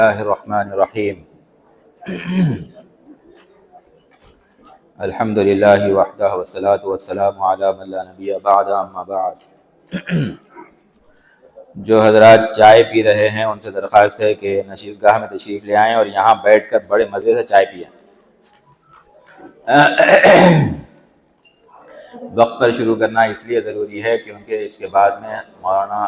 اللہ الرحمن الرحیم الحمد للہ وحدہ والصلاة والسلام علی من لا نبی بعد اما بعد۔ جو حضرات چائے پی رہے ہیں ان سے درخواست ہے کہ نشست گاہ میں تشریف لے آئیں اور یہاں بیٹھ کر بڑے مزے سے چائے پئیں۔ وقت پر شروع کرنا اس لیے ضروری ہے کیونکہ اس کے بعد میں مولانا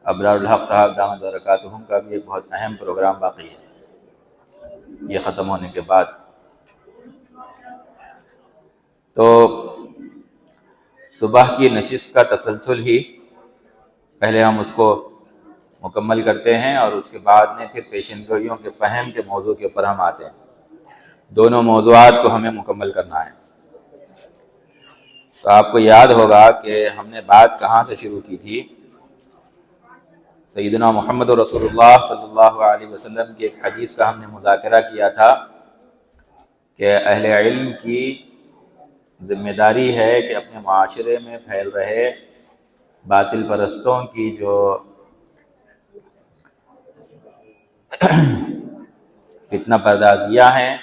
ابرار الحق صاحب دامت برکاتہم کا بھی ایک بہت اہم پروگرام باقی ہے یہ ختم ہونے کے بعد۔ تو صبح کی نشست کا تسلسل ہی پہلے ہم اس کو مکمل کرتے ہیں اور اس کے بعد میں پھر پیشن گوئیوں کے فہم کے موضوع کے اوپر ہم آتے ہیں۔ دونوں موضوعات کو ہمیں مکمل کرنا ہے۔ تو آپ کو یاد ہوگا کہ ہم نے بات کہاں سے شروع کی تھی؟ سیدنا محمد رسول اللہ صلی اللہ علیہ وسلم کی ایک حدیث کا ہم نے مذاکرہ کیا تھا کہ اہل علم کی ذمہ داری ہے کہ اپنے معاشرے میں پھیل رہے باطل پرستوں کی جو فتنہ پردازیاں ہیں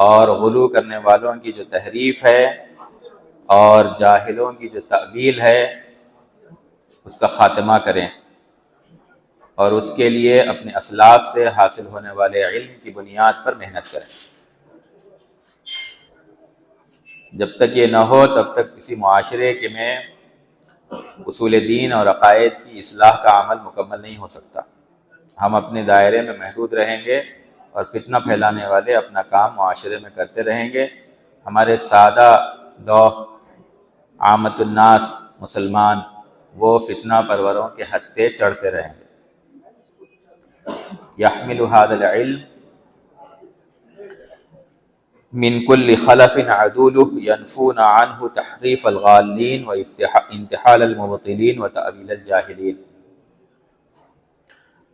اور غلو کرنے والوں کی جو تحریف ہے اور جاہلوں کی جو تأویل ہے اس کا خاتمہ کریں اور اس کے لیے اپنے اسلاف سے حاصل ہونے والے علم کی بنیاد پر محنت کریں۔ جب تک یہ نہ ہو تب تک کسی معاشرے کے میں اصول دین اور عقائد کی اصلاح کا عمل مکمل نہیں ہو سکتا۔ ہم اپنے دائرے میں محدود رہیں گے اور فتنہ پھیلانے والے اپنا کام معاشرے میں کرتے رہیں گے۔ ہمارے سادہ لوگ عامت الناس مسلمان وہ فتنہ پروروں کے ہتھے چڑھتے رہیں گے۔ یحمل هذا العلم من كل خلف عدوله ينفون عنه تحریف الغالین وانتحال المبطلین وتأویل الجاہلین۔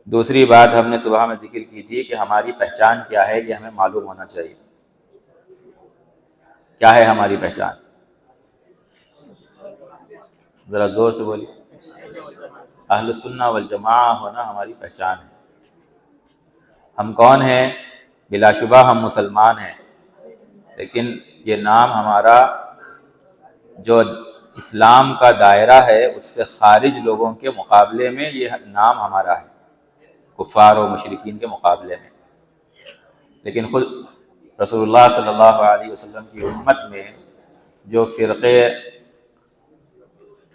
دوسری بات ہم نے صبح میں ذکر کی تھی کہ ہماری پہچان کیا ہے یہ ہمیں معلوم ہونا چاہیے۔ کیا ہے ہماری پہچان؟ ذرا زور سے بولیے۔ اہل سنہ والجماعہ ہونا ہماری پہچان ہے۔ ہم کون ہیں؟ بلا شبہ ہم مسلمان ہیں، لیکن یہ نام ہمارا جو اسلام کا دائرہ ہے اس سے خارج لوگوں کے مقابلے میں یہ نام ہمارا ہے، کفار و مشرکین کے مقابلے میں۔ لیکن خود رسول اللہ صلی اللہ علیہ وسلم کی امت میں جو فرقے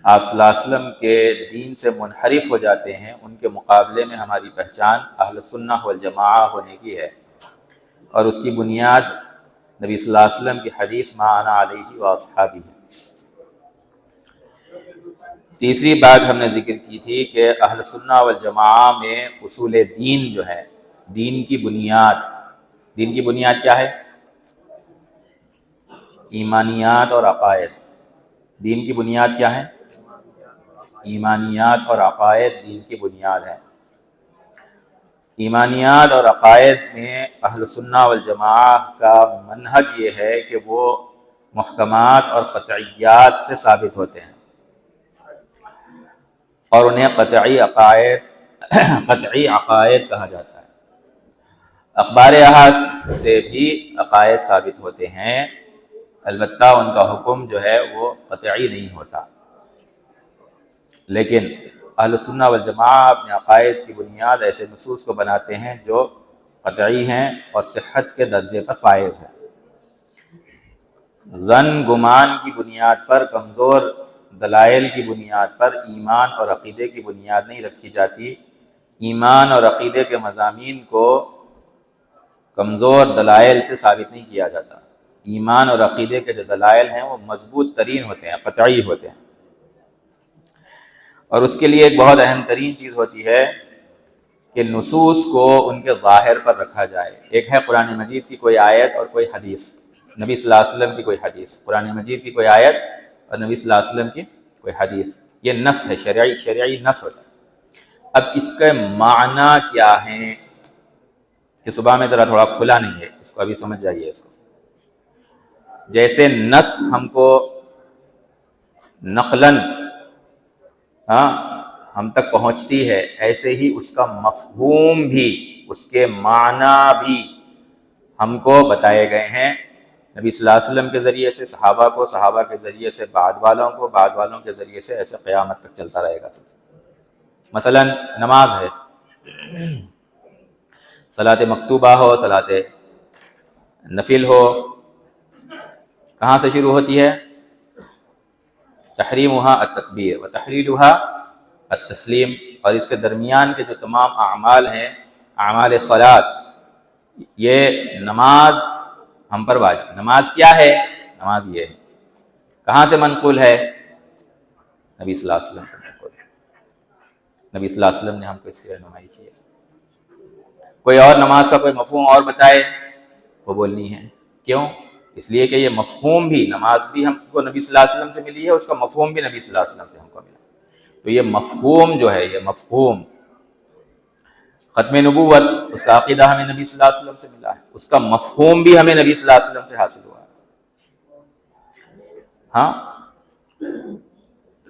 آپ صلی اللہ علیہ وسلم کے دین سے منحرف ہو جاتے ہیں ان کے مقابلے میں ہماری پہچان اہل سنہ والجماعہ ہونے کی ہے، اور اس کی بنیاد نبی صلی اللہ علیہ وسلم کی حدیث ما انا علیہ واصحابی ہے۔ تیسری بات ہم نے ذکر کی تھی کہ اہل سنہ والجماعہ میں اصول دین جو ہے، دین کی بنیاد کیا ہے؟ ایمانیات اور عقائد۔ دین کی بنیاد کیا ہے؟ ایمانیات اور عقائد دین کی بنیاد ہے۔ ایمانیات اور عقائد میں اہل سنہ والجماعہ کا منہج یہ ہے کہ وہ محکمات اور قطعیات سے ثابت ہوتے ہیں اور انہیں قطعی عقائد کہا جاتا ہے۔ اخبار احاد سے بھی عقائد ثابت ہوتے ہیں، البتہ ان کا حکم جو ہے وہ قطعی نہیں ہوتا، لیکن اہل سنہ والجماعہ اپنے عقائد کی بنیاد ایسے نصوص کو بناتے ہیں جو قطعی ہیں اور صحت کے درجے پر فائز ہیں۔ ظن گمان کی بنیاد پر، کمزور دلائل کی بنیاد پر ایمان اور عقیدے کی بنیاد نہیں رکھی جاتی۔ ایمان اور عقیدے کے مضامین کو کمزور دلائل سے ثابت نہیں کیا جاتا۔ ایمان اور عقیدے کے جو دلائل ہیں وہ مضبوط ترین ہوتے ہیں، قطعی ہوتے ہیں، اور اس کے لیے ایک بہت اہم ترین چیز ہوتی ہے کہ نصوص کو ان کے ظاہر پر رکھا جائے۔ ایک ہے قرآن مجید کی کوئی آیت اور کوئی حدیث، نبی صلی اللہ علیہ وسلم کی کوئی حدیث، قرآن مجید کی کوئی آیت اور نبی صلی اللہ علیہ وسلم کی کوئی حدیث، یہ نص ہے، شرعی نص ہوتا ہے۔ اب اس کے معنی کیا ہیں کہ صبح میں ذرا تھوڑا کھلا نہیں ہے، اس کو ابھی سمجھ جائیے۔ اس کو جیسے نص ہم کو نقلاً ہم تک پہنچتی ہے، ایسے ہی اس کا مفہوم بھی اس کے معنی بھی ہم کو بتائے گئے ہیں نبی صلی اللہ علیہ وسلم کے ذریعے سے، صحابہ کو، صحابہ کے ذریعے سے بعد والوں کو، بعد والوں کے ذریعے سے، ایسے قیامت تک چلتا رہے گا سلسلہ۔ مثلا نماز ہے، صلاۃ مکتوبہ ہو، صلاۃ نفل ہو، کہاں سے شروع ہوتی ہے؟ تحریمها التکبیر و تحلیلها التسلیم، اور اس کے درمیان کے جو تمام اعمال ہیں، اعمال صلاۃ، یہ نماز ہم پر واجب۔ نماز کیا ہے؟ نماز یہ ہے، کہاں سے منقول ہے؟ نبی صلی اللہ علیہ وسلم سے منقول ہے۔ نبی صلی اللہ علیہ وسلم نے ہم کو اس کی رہنمائی کی ہے۔ کوئی اور نماز کا کوئی مفہوم اور بتائے، وہ بولنی ہے۔ کیوں؟ اس لیے کہ یہ مفہوم بھی، نماز بھی ہم کو نبی صلی اللہ علیہ وسلم سے ملی ہے، اس کا مفہوم بھی نبی صلی اللہ علیہ وسلم سے ہم کو ملا۔ تو یہ مفہوم جو ہے، یہ مفہوم ختم نبوت، اس کا عقیدہ ہمیں نبی صلی اللہ علیہ وسلم سے ملا ہے، اس کا مفہوم بھی ہمیں نبی صلی اللہ علیہ وسلم سے حاصل ہوا ہے۔ ہاں،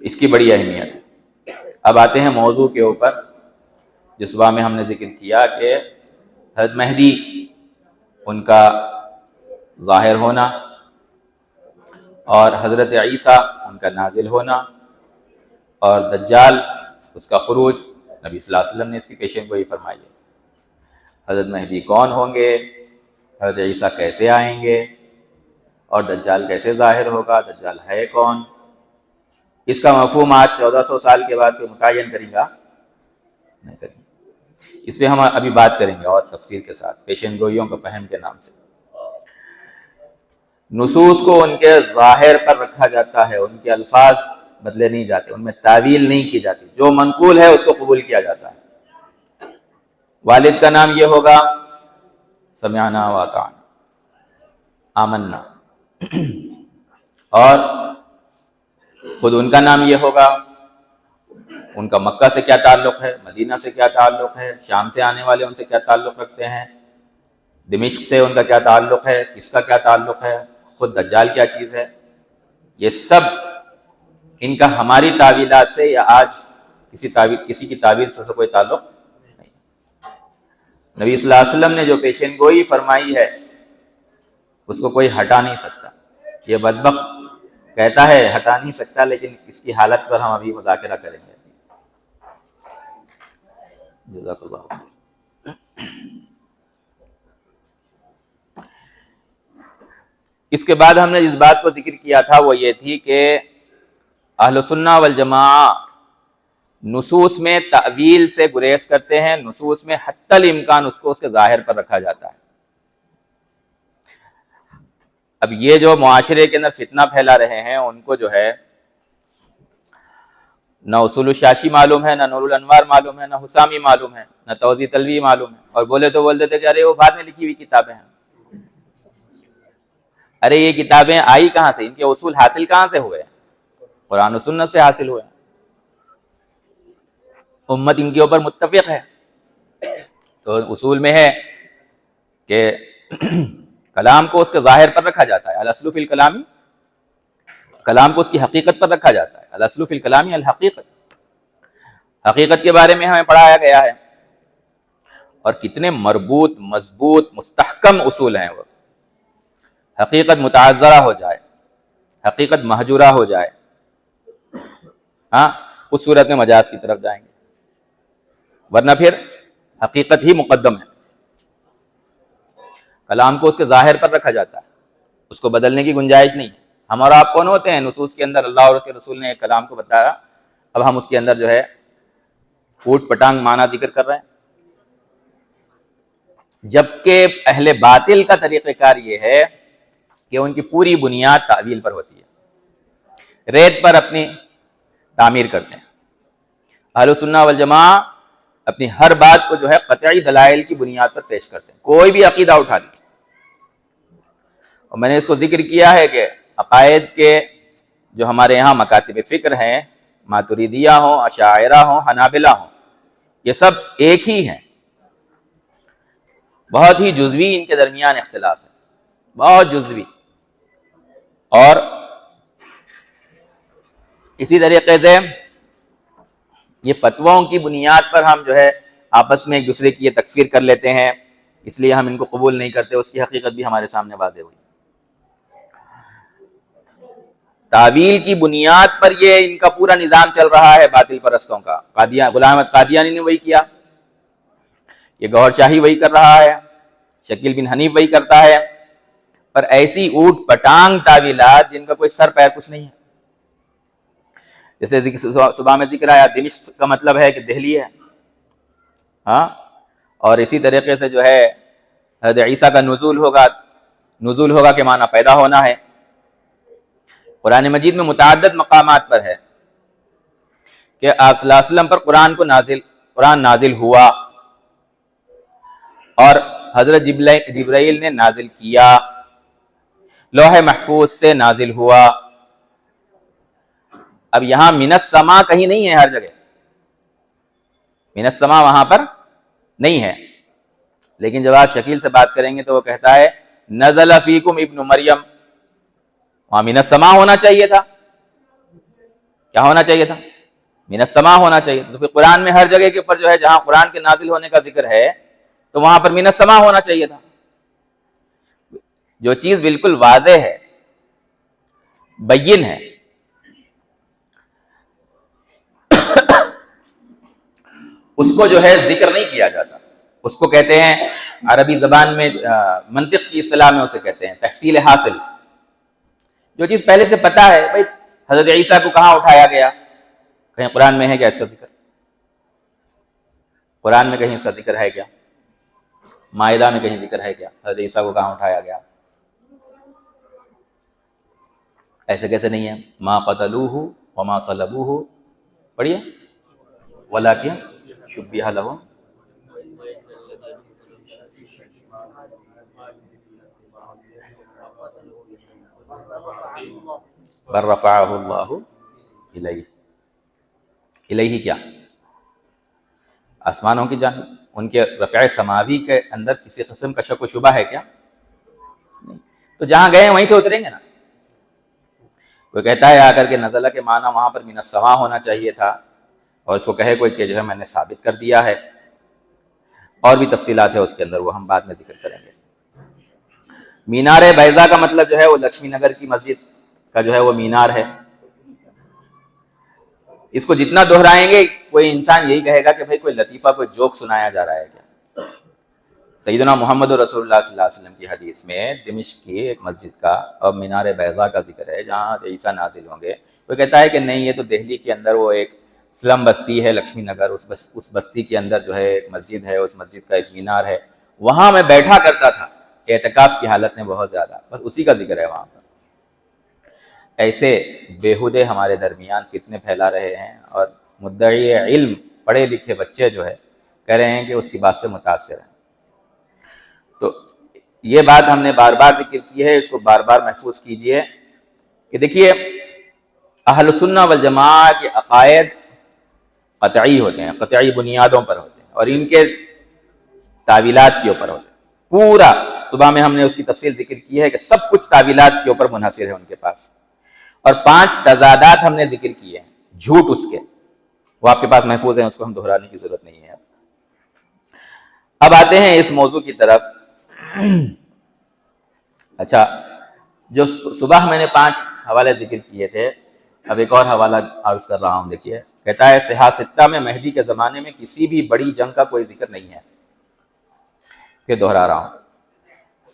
اس کی بڑی اہمیت ہے۔ اب آتے ہیں موضوع کے اوپر، جس صبح میں ہم نے ذکر کیا کہ حضرت مہدی، ان کا ظاہر ہونا، اور حضرت عیسیٰ ان کا نازل ہونا، اور دجال اس کا خروج، نبی صلی اللہ علیہ وسلم نے اس کی پیشین گوئی فرمائی ہے۔ حضرت مہدی کون ہوں گے، حضرت عیسیٰ کیسے آئیں گے، اور دجال کیسے ظاہر ہوگا، دجال ہے کون، اس کا مفہوم آج 1400 سال کے بعد کوئی متعین کرے گا نہیں کریں گے۔ اس پہ ہم ابھی بات کریں گے اور تفصیل کے ساتھ، پیشین گوئیوں کا فہم کے نام سے۔ نصوص کو ان کے ظاہر پر رکھا جاتا ہے، ان کے الفاظ بدلے نہیں جاتے، ان میں تعویل نہیں کی جاتی، جو منقول ہے اس کو قبول کیا جاتا ہے۔ والد کا نام یہ ہوگا سمعنا واطعنا، آمنا، اور خود ان کا نام یہ ہوگا، ان کا مکہ سے کیا تعلق ہے، مدینہ سے کیا تعلق ہے، شام سے آنے والے ان سے کیا تعلق رکھتے ہیں، دمشق سے ان کا کیا تعلق ہے، کس کا کیا تعلق ہے، خود دجال کیا چیز ہے، یہ سب ان کا ہماری تعویلات سے یا آج کسی کی تعویل سے کوئی تعلق نہیں۔ نبی صلی اللہ علیہ وسلم نے جو پیشین گوئی فرمائی ہے، اس کو کوئی ہٹا نہیں سکتا۔ یہ بدبخت کہتا ہے ہٹا نہیں سکتا، لیکن اس کی حالت پر ہم ابھی مذاکرہ کریں گے۔ جزاک اللہ خیر۔ اس کے بعد ہم نے جس بات کو ذکر کیا تھا وہ یہ تھی کہ اہل سنہ والجماعہ نصوص میں تأویل سے گریز کرتے ہیں، نصوص میں حتی الامکان اس کو اس کے ظاہر پر رکھا جاتا ہے۔ اب یہ جو معاشرے کے اندر فتنہ پھیلا رہے ہیں، ان کو جو ہے نہ اصول الشاشی معلوم ہے، نہ نور الانوار معلوم ہے، نہ حسامی معلوم ہے، نہ توضیح تلوی معلوم ہے، اور بولے تو بول دیتے کہ ارے وہ بعد میں لکھی ہوئی کتابیں ہیں۔ ارے یہ کتابیں آئی کہاں سے، ان کے اصول حاصل کہاں سے ہوئے؟ قرآن و سنت سے حاصل ہوئے۔ امت ان کے اوپر متفق ہے۔ تو اصول میں ہے کہ کلام کو اس کے ظاہر پر رکھا جاتا ہے، الاصل فی الکلام، کلام کو اس کی حقیقت پر رکھا جاتا ہے، الاصل فی الکلام الحقیقت، حقیقت کے بارے میں ہمیں پڑھایا گیا ہے۔ اور کتنے مربوط، مضبوط، مستحکم اصول ہیں وہ۔ حقیقت متعذرہ ہو جائے، حقیقت مہجورہ ہو جائے، ہاں، اس صورت میں مجاز کی طرف جائیں گے، ورنہ پھر حقیقت ہی مقدم ہے۔ کلام کو اس کے ظاہر پر رکھا جاتا ہے، اس کو بدلنے کی گنجائش نہیں ہے۔ ہم اور آپ کون ہوتے ہیں؟ نصوص کے اندر اللہ اور اس کے رسول نے ایک کلام کو بتایا، اب ہم اس کے اندر جو ہے اوٹ پٹانگ معنی ذکر کر رہے ہیں، جبکہ اہل باطل کا طریقہ کار یہ ہے کہ ان کی پوری بنیاد تعویل پر ہوتی ہے، ریت پر اپنی تعمیر کرتے ہیں۔ اہل سنہ والجماعہ اپنی ہر بات کو جو ہے قطعی دلائل کی بنیاد پر پیش کرتے ہیں، کوئی بھی عقیدہ اٹھا لیجیے۔ اور میں نے اس کو ذکر کیا ہے کہ عقائد کے جو ہمارے یہاں مکاتب فکر ہیں، ماتریدیہ ہوں، اشاعرہ ہوں، حنابلہ ہوں، یہ سب ایک ہی ہیں، بہت ہی جزوی ان کے درمیان اختلاف ہے، بہت جزوی۔ اور اسی طریقے سے یہ فتووں کی بنیاد پر ہم جو ہے آپس میں ایک دوسرے کی یہ تکفیر کر لیتے ہیں، اس لیے ہم ان کو قبول نہیں کرتے، اس کی حقیقت بھی ہمارے سامنے واضح ہوئی۔ تعویل کی بنیاد پر یہ ان کا پورا نظام چل رہا ہے باطل پرستوں کا۔ غلام احمد قادیانی نے وہی کیا، یہ گوہر شاہی وہی کر رہا ہے، شکیل بن حنیف وہی کرتا ہے، پر ایسی اوٹ پٹانگ تعویلات جن کا کوئی سر پیر کچھ نہیں ہے۔ جیسے صبح میں ذکر آیا دمشق کا مطلب ہے کہ دہلی ہے، ہاں، اور اسی طریقے سے جو ہے حضرت عیسیٰ کا نزول ہوگا کہ معنی پیدا ہونا ہے۔ قرآن مجید میں متعدد مقامات پر ہے کہ آپ صلی اللہ علیہ وسلم پر قرآن نازل ہوا اور حضرت جبرائیل نے نازل کیا، لوح محفوظ سے نازل ہوا۔ اب یہاں من السما کہیں نہیں ہے، ہر جگہ من السما وہاں پر نہیں ہے، لیکن جب آپ شکیل سے بات کریں گے تو وہ کہتا ہے نزل فیکم ابن مریم، وہاں من السما ہونا چاہیے تھا۔ کیا ہونا چاہیے تھا؟ من السما ہونا چاہیے تھا۔ تو پھر قرآن میں ہر جگہ کے اوپر جو ہے جہاں قرآن کے نازل ہونے کا ذکر ہے تو وہاں پر من السما ہونا چاہیے تھا۔ جو چیز بالکل واضح ہے، بین ہے، اس کو جو ہے ذکر نہیں کیا جاتا، اس کو کہتے ہیں عربی زبان میں، منطق کی اصطلاح میں اسے کہتے ہیں تحصیل حاصل۔ جو چیز پہلے سے پتا ہے، بھائی حضرت عیسیٰ کو کہاں اٹھایا گیا، کہیں قرآن میں ہے کیا اس کا ذکر؟ قرآن میں کہیں اس کا ذکر ہے کیا؟ مائدہ میں کہیں ذکر ہے کیا حضرت عیسیٰ کو کہاں اٹھایا گیا؟ ایسے کیسے نہیں ہے؟ ما قتلوہ وما صلبوہ، پڑھیے، ولکن شبہ لہم، بل رفعہ اللہ الیہ، الیہ کیا؟ آسمانوں کی جانب، ان کے رفع سماوی کے اندر کسی قسم کا شک و شبہ ہے کیا؟ نہیں۔ تو جہاں گئے ہیں وہیں سے اتریں گے نا۔ کوئی کہتا ہے آ کر کے نزلہ کے معنی وہاں پر من السما ہونا چاہیے تھا، اور اس کو کہے کوئی کہ جو ہے میں نے ثابت کر دیا ہے، اور بھی تفصیلات ہے اس کے اندر، وہ ہم بعد میں ذکر کریں گے۔ مینار بیضا کا مطلب جو ہے وہ لکشمی نگر کی مسجد کا جو ہے وہ مینار ہے۔ اس کو جتنا دہرائیں گے کوئی انسان یہی کہے گا کہ بھائی کوئی لطیفہ، کوئی جوک سنایا جا رہا ہے کیا؟ سیدنا محمد رسول اللہ صلی اللہ علیہ وسلم کی حدیث میں دمشق کی ایک مسجد کا اور مینار بیضا کا ذکر ہے جہاں عیسیٰ نازل ہوں گے۔ کوئی کہتا ہے کہ نہیں، یہ تو دہلی کے اندر وہ ایک سلم بستی ہے لکشمی نگر، اس بستی کے اندر جو ہے ایک مسجد ہے، اس مسجد کا ایک مینار ہے، وہاں میں بیٹھا کرتا تھا اعتکاف کی حالت میں بہت زیادہ، بس اسی کا ذکر ہے وہاں پر۔ ایسے بیہودے ہمارے درمیان فتنے پھیلا رہے ہیں، اور مدعی علم پڑھے لکھے بچے جو ہے کہہ رہے ہیں کہ اس کی بات سے متاثر ہیں۔ تو یہ بات ہم نے بار بار ذکر کی ہے، اس کو بار بار محفوظ کیجئے کہ دیکھیے اہل سنہ والجماعہ کے عقائد قطعی ہوتے ہیں، قطعی بنیادوں پر ہوتے ہیں، اور ان کے تعویلات کے اوپر ہوتے ہیں۔ پورا صبح میں ہم نے اس کی تفصیل ذکر کی ہے کہ سب کچھ تعویلات کے اوپر منحصر ہے ان کے پاس، اور 5 تضادات ہم نے ذکر کیے ہیں جھوٹ اس کے، وہ آپ کے پاس محفوظ ہیں، اس کو ہم دہرانے کی ضرورت نہیں ہے۔ اب آتے ہیں اس موضوع کی طرف۔ اچھا، جو صبح میں نے 5 حوالے ذکر کیے تھے، اب ایک اور حوالہ عرض کر رہا ہوں، دیکھیے، کہتا ہے صحاح ستہ میں مہدی کے زمانے میں کسی بھی بڑی جنگ کا کوئی ذکر نہیں ہے۔ پھر دہرا رہا ہوں،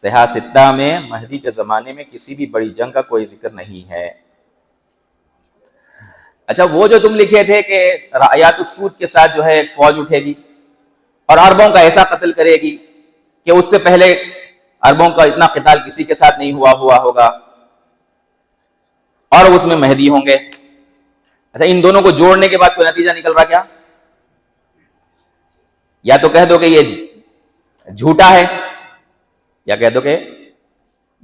صحاح ستہ میں مہدی کے زمانے میں کسی بھی بڑی جنگ کا کوئی ذکر نہیں ہے۔ اچھا، وہ جو تم لکھے تھے کہ رعیات السود کے ساتھ جو ہے ایک فوج اٹھے گی اور عربوں کا ایسا قتل کرے گی کہ اس سے پہلے عربوں کا اتنا قتال کسی کے ساتھ نہیں ہوا ہوگا، اور اس میں مہدی ہوں گے۔ اچھا، ان دونوں کو جوڑنے کے بعد کوئی نتیجہ نکل رہا کیا؟ یا تو کہہ دو کہ یہ جھوٹا ہے، یا کہہ دو کہ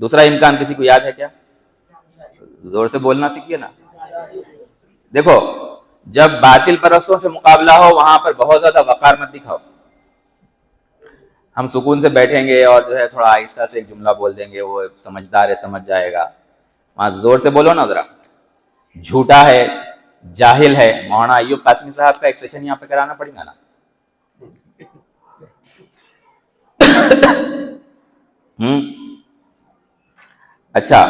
دوسرا امکان کسی کو یاد ہے کیا؟ زور سے بولنا سیکھیے نا۔ دیکھو، جب باطل پرستوں سے مقابلہ ہو وہاں پر بہت زیادہ وقار مت دکھاؤ۔ ہم سکون سے بیٹھیں گے اور جو ہے تھوڑا آہستہ سے ایک جملہ بول دیں گے، وہ سمجھدار ہے سمجھ جائے گا۔ وہاں زور سے بولو نا ذرا، جھوٹا ہے، جاہل ہے۔ مولانا ایوب قاسمی صاحب کا ایک سیشن یہاں پہ کرانا پڑے گا نا، اچھا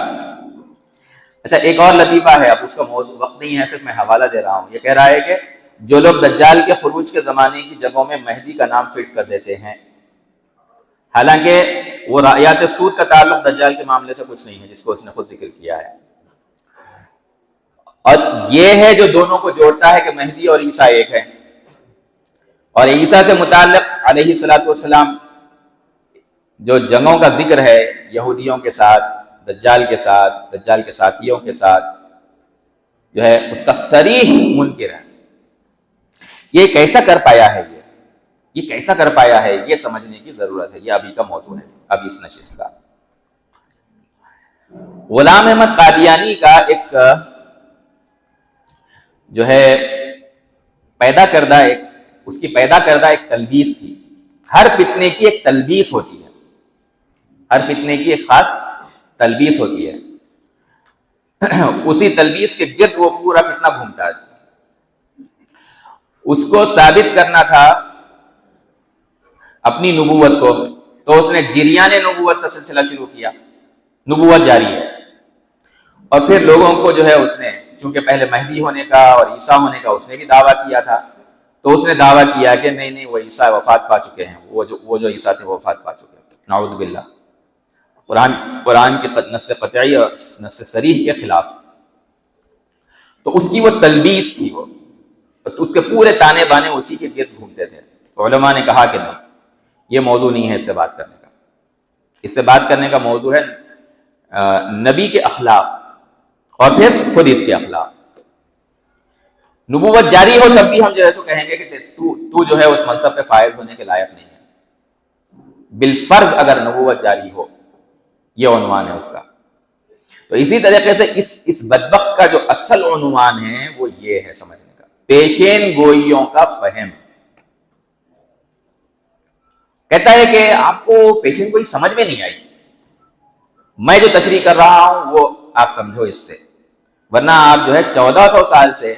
ایک اور لطیفہ ہے، اب اس کا موضوع وقت نہیں ہے، صرف میں حوالہ دے رہا ہوں۔ یہ کہہ رہا ہے کہ جو لوگ دجال کے خروج کے زمانے کی جگہوں میں مہدی کا نام فٹ کر دیتے ہیں، حالانکہ وہ رایات سود کا تعلق دجال کے معاملے سے کچھ نہیں ہے، جس کو اس نے خود ذکر کیا ہے، اور یہ ہے جو دونوں کو جوڑتا ہے کہ مہدی اور عیسیٰ ایک ہے۔ اور عیسیٰ سے متعلق علیہ الصلوۃ والسلام جو جنگوں کا ذکر ہے یہودیوں کے ساتھ، دجال کے ساتھ، دجال کے ساتھیوں کے ساتھ، جو ہے اس کا صریح منکر ہے۔ یہ کیسا کر پایا ہے، یہ کیسا کر پایا ہے، یہ سمجھنے کی ضرورت ہے۔ یہ ابھی کا موضوع ہے، اب اس نشست کا۔ غلام احمد قادیانی کا ایک جو ہے اس کی پیدا کردہ ایک تلبیس تھی۔ ہر فتنے کی ایک تلبیس ہوتی ہے، ہر فتنے کی ایک خاص تلبیس ہوتی ہے، اسی تلبیس کے گرد وہ پورا فتنہ گھومتا ہے۔ اس کو ثابت کرنا تھا اپنی نبوت کو، تو اس نے جریان نبوت کا سلسلہ شروع کیا، نبوت جاری ہے۔ اور پھر لوگوں کو جو ہے اس نے، چونکہ پہلے مہدی ہونے کا اور عیسیٰ ہونے کا اس نے بھی دعویٰ کیا تھا، تو اس نے دعویٰ کیا کہ نہیں وہ عیسیٰ وفات پا چکے ہیں، وہ جو عیسیٰ تھے وہ وفات پا چکے ہیں، نعوذ باللہ، قرآن کے نص قطعی اور نص صریح کے خلاف۔ تو اس کی وہ تلبیس تھی، وہ اس کے پورے تانے بانے اسی کے گرد گھومتے تھے۔ علماء نے کہا کہ نہیں، یہ موضوع نہیں ہے اس سے بات کرنے کا، اس سے بات کرنے کا موضوع ہے نبی کے اخلاق اور پھر خود اس کے اخلاق۔ نبوت جاری ہو تب بھی ہم جو ہے سو کہیں گے کہ تو جو ہے اس منصب پہ فائز ہونے کے لائق نہیں ہے، بالفرض اگر نبوت جاری ہو، یہ عنوان ہے اس کا۔ تو اسی طریقے سے اس بدبخت کا جو اصل عنوان ہے وہ یہ ہے سمجھنے کا، پیشین گوئیوں کا فہم۔ کہتا ہے کہ آپ کو پیشین گوئی سمجھ میں نہیں آئی، میں جو تشریح کر رہا ہوں وہ آپ سمجھو اس سے، ورنہ آپ جو ہے 1400 سال سے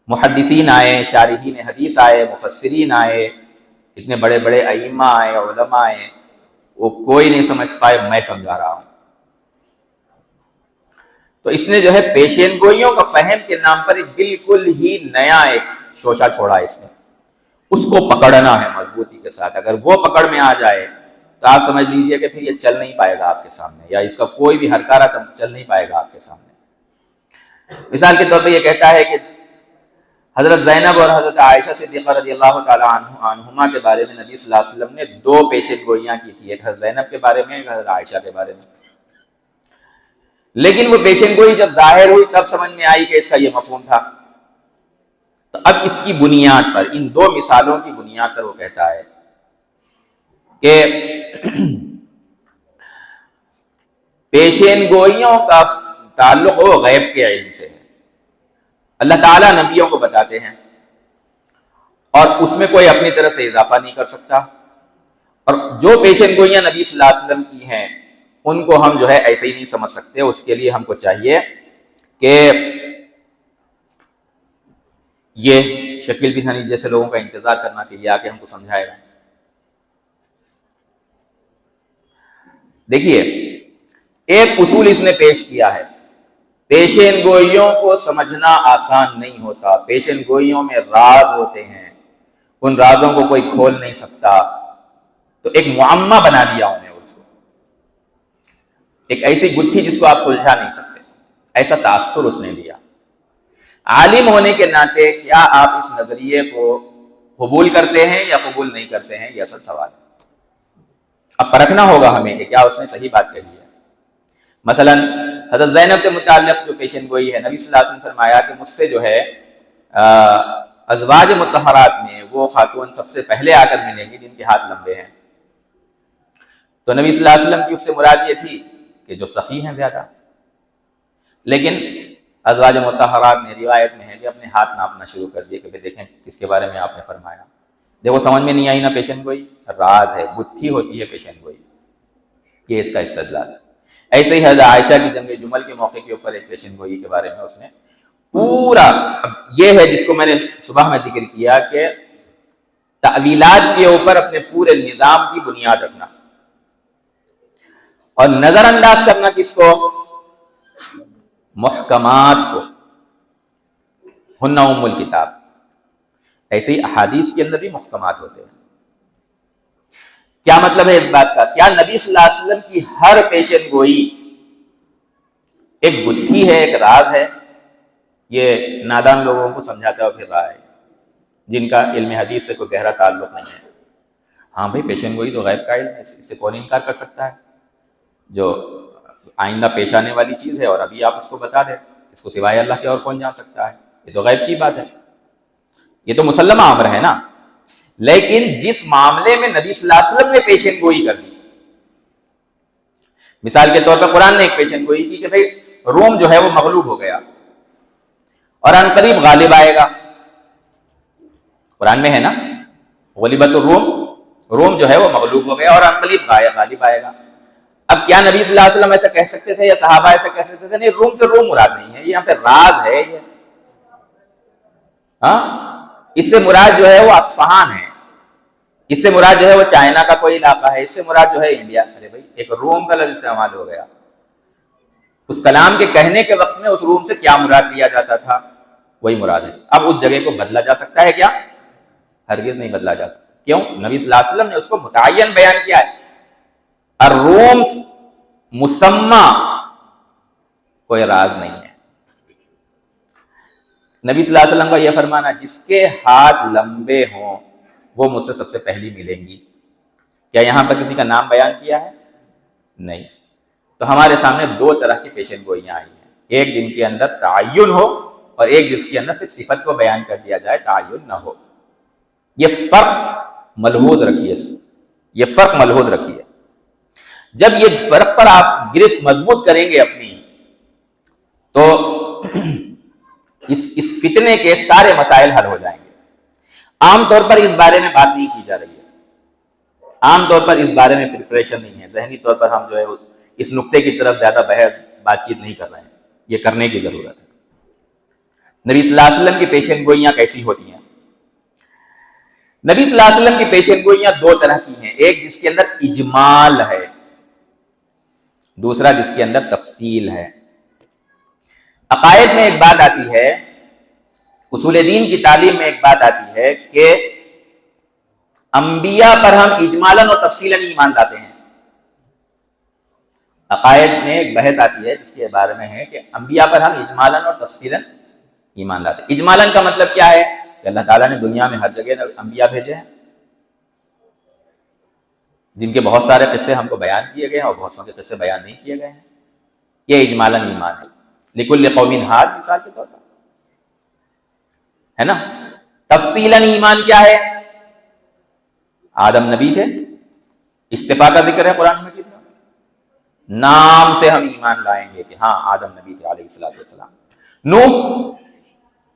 محدثین آئے، شارحین حدیث آئے، مفسرین آئے، اتنے بڑے بڑے ائمہ آئے، علماء آئے، وہ کوئی نہیں سمجھ پائے، میں سمجھا رہا ہوں۔ تو اس نے جو ہے پیشین گوئیوں کا فہم کے نام پر ایک بالکل ہی نیا ایک شوشہ چھوڑا، اس نے اس کو پکڑنا ہے مضبوطی کے ساتھ۔ اگر وہ پکڑ میں آ جائے تو آپ سمجھ لیجئے کہ پھر یہ چل نہیں پائے گا آپ کے سامنے، یا اس کا کوئی بھی ہرکارہ چل نہیں پائے گا آپ کے سامنے۔ مثال کے طور پہ یہ کہتا ہے کہ حضرت زینب اور حضرت عائشہ صدیقہ رضی اللہ تعالی عنہما کے بارے میں نبی صلی اللہ علیہ وسلم نے 2 پیشین گوئیاں کی تھی، ایک حضرت زینب کے بارے میں، ایک حضرت عائشہ کے بارے میں۔ لیکن وہ پیشین گوئی جب ظاہر ہوئی تب سمجھ میں آئی کہ اس کا یہ مفہوم تھا۔ تو اب اس کی بنیاد پر، ان 2 مثالوں کی بنیاد پر وہ کہتا ہے کہ پیشین گوئیوں کا تعلق وہ غیب کے علم سے ہے، اللہ تعالیٰ نبیوں کو بتاتے ہیں اور اس میں کوئی اپنی طرف سے اضافہ نہیں کر سکتا، اور جو پیشین گوئیاں نبی صلی اللہ علیہ وسلم کی ہیں ان کو ہم جو ہے ایسے ہی نہیں سمجھ سکتے، اس کے لیے ہم کو چاہیے کہ یہ شکیل بن حنیف جیسے لوگوں کا انتظار کرنا کہ یہ آ کے ہم کو سمجھائے گا۔ دیکھیے ایک اصول اس نے پیش کیا ہے، پیشین گوئیوں کو سمجھنا آسان نہیں ہوتا، پیشین گوئیوں میں راز ہوتے ہیں، ان رازوں کو کوئی کھول نہیں سکتا، تو ایک معمہ بنا دیا انہیں، اس کو ایک ایسی گتھی جس کو آپ سلجھا نہیں سکتے، ایسا تاثر اس نے دیا۔ عالم ہونے کے ناطے کیا آپ اس نظریے کو قبول کرتے ہیں یا قبول نہیں کرتے ہیں، یہ اصل سوال ہے۔ اب پرکھنا ہوگا ہمیں کہ کیا اس نے صحیح بات کہی ہے۔ مثلا حضرت زینب سے متعلق جو پیشین گوئی ہے، نبی صلی اللہ علیہ وسلم فرمایا کہ مجھ سے جو ہے ازواج مطہرات میں وہ خاتون سب سے پہلے آ کر ملیں گی جن کے ہاتھ لمبے ہیں۔ تو نبی صلی اللہ علیہ وسلم کی اس سے مراد یہ تھی کہ جو سخی ہیں زیادہ، لیکن ازواج مطہرات میں روایت میں ہے کہ اپنے ہاتھ ناپنا شروع کر دیے کہ دیکھیں کس کے بارے میں آپ نے فرمایا۔ دیکھو سمجھ میں نہیں آئی نا، پیشین گوئی راز ہے، گتھی ہوتی ہے پیشین گوئی، یہ اس کا استدلال ہے۔ ایسے ہی حضرت عائشہ کی جنگ جمل کے موقع کے اوپر ایک پیشین گوئی کے بارے میں اس نے پورا، اب یہ ہے جس کو میں نے صبح میں ذکر کیا کہ تعویلات کے اوپر اپنے پورے نظام کی بنیاد رکھنا، اور نظر انداز کرنا کس کو؟ محکمات کو، ہن ام الکتاب۔ ایسے ہی احادیث کے اندر بھی محکمات ہوتے ہیں۔ کیا مطلب ہے اس بات کا؟ کیا نبی صلی اللہ علیہ وسلم کی ہر پیشن گوئی ایک گتھی ہے، ایک راز ہے؟ یہ نادان لوگوں کو سمجھاتا ہوا پھر رہا ہے، جن کا علم حدیث سے کوئی گہرا تعلق نہیں ہے۔ ہاں بھائی، پیشن گوئی تو غیب کا علم ہے، اس سے کون انکار کر سکتا ہے؟ جو آئندہ پیش آنے والی چیز ہے اور ابھی آپ اس کو بتا دیں، اس کو سوائے اللہ کے اور کون جان سکتا ہے؟ یہ تو غیب کی بات ہے، یہ تو مسلمہ امر ہے نا۔ لیکن جس معاملے میں نبی صلی اللہ علیہ وسلم نے پیشن گوئی کر دی، مثال کے طور پر قرآن نے ایک پیشن گوئی کی کہ بھئی روم جو ہے وہ مغلوب ہو گیا اور ان قریب غالب آئے گا۔ قرآن میں ہے نا، غلبت الروم، روم جو ہے وہ مغلوب ہو گیا اور ان قریب غالب آئے گا۔ اب کیا نبی صلی اللہ علیہ وسلم ایسا کہہ سکتے تھے یا صحابہ ایسا کہہ سکتے تھے؟ نہیں، روم سے روم مراد نہیں ہے، یہاں پہ راز ہے یہ۔ ہاں، اس سے مراد جو ہے وہ اصفہان ہے، اس سے مراد جو ہے وہ چائنا کا کوئی علاقہ ہے، اس سے مراد جو ہے انڈیا۔ ارے بھائی، ایک روم کا لفظ استعمال ہو گیا، اس کلام کے کہنے کے وقت میں اس روم سے کیا مراد لیا جاتا تھا وہی مراد ہے۔ اب اس جگہ کو بدلا جا سکتا ہے کیا؟ ہرگز نہیں بدلا جا سکتا۔ کیوں؟ نبی صلی اللہ علیہ وسلم نے اس کو متعین بیان کیا ہے۔ الروم مسمى کوئی راز نہیں ہے۔ نبی صلی اللہ علیہ وسلم کا یہ فرمانا، جس کے ہاتھ لمبے ہوں وہ مجھ سے سب سے پہلی ملیں گی۔ کیا یہاں پر کسی کا نام بیان کیا ہے؟ نہیں۔ تو ہمارے سامنے دو طرح کی پیشن گوئیاں آئی ہیں، ایک جن کے اندر تعین ہو اور ایک جس کے اندر صرف صفت کو بیان کر دیا جائے، تعین نہ ہو۔ یہ فرق ملحوظ رکھیے، یہ فرق ملحوظ رکھیے۔ جب یہ فرق پر آپ گرفت مضبوط کریں گے اپنی، تو اس فتنے کے سارے مسائل حل ہو جائیں گے۔ عام طور پر اس بارے میں بات نہیں کی جا رہی ہے، عام طور پر اس بارے میں پریپریشن نہیں ہے، ذہنی طور پر ہم جو ہے اس نقطے کی طرف زیادہ بحث بات چیت نہیں کر رہے ہیں، یہ کرنے کی ضرورت ہے۔ نبی صلی اللہ علیہ وسلم کی پیشن گوئیاں کیسی ہوتی ہیں؟ نبی صلی اللہ علیہ وسلم کی پیشن گوئیاں دو طرح کی ہیں، ایک جس کے اندر اجمال ہے، دوسرا جس کے اندر تفصیل ہے۔ عقائد میں ایک بات آتی ہے، اصول دین کی تعلیم میں ایک بات آتی ہے کہ انبیاء پر ہم اجمالاً اور تفصیلاً ایمان لاتے ہیں۔ عقائد میں ایک بحث آتی ہے جس کے بارے میں ہے کہ انبیاء پر ہم اجمالاً اور تفصیلاً ایمان لاتے ہیں۔ اجمالاً کا مطلب کیا ہے؟ کہ اللہ تعالیٰ نے دنیا میں ہر جگہ انبیاء بھیجے ہیں، جن کے بہت سارے قصے ہم کو بیان کیے گئے ہیں اور بہت سارے قصے بیان نہیں کیے گئے ہیں، یہ اجمالاً ایمان ہے۔ لِكُلِّ قَوْمٍ ہاد مثال کے طور پر ہے نا۔ تفصیلاً ایمان کیا ہے؟ آدم نبی تھے، استفاء کا ذکر ہے قرآن مجید میں، نام سے ہم ایمان لائیں گے کہ ہاں آدم نبی تھے علیہ الصلوۃ والسلام۔ نوح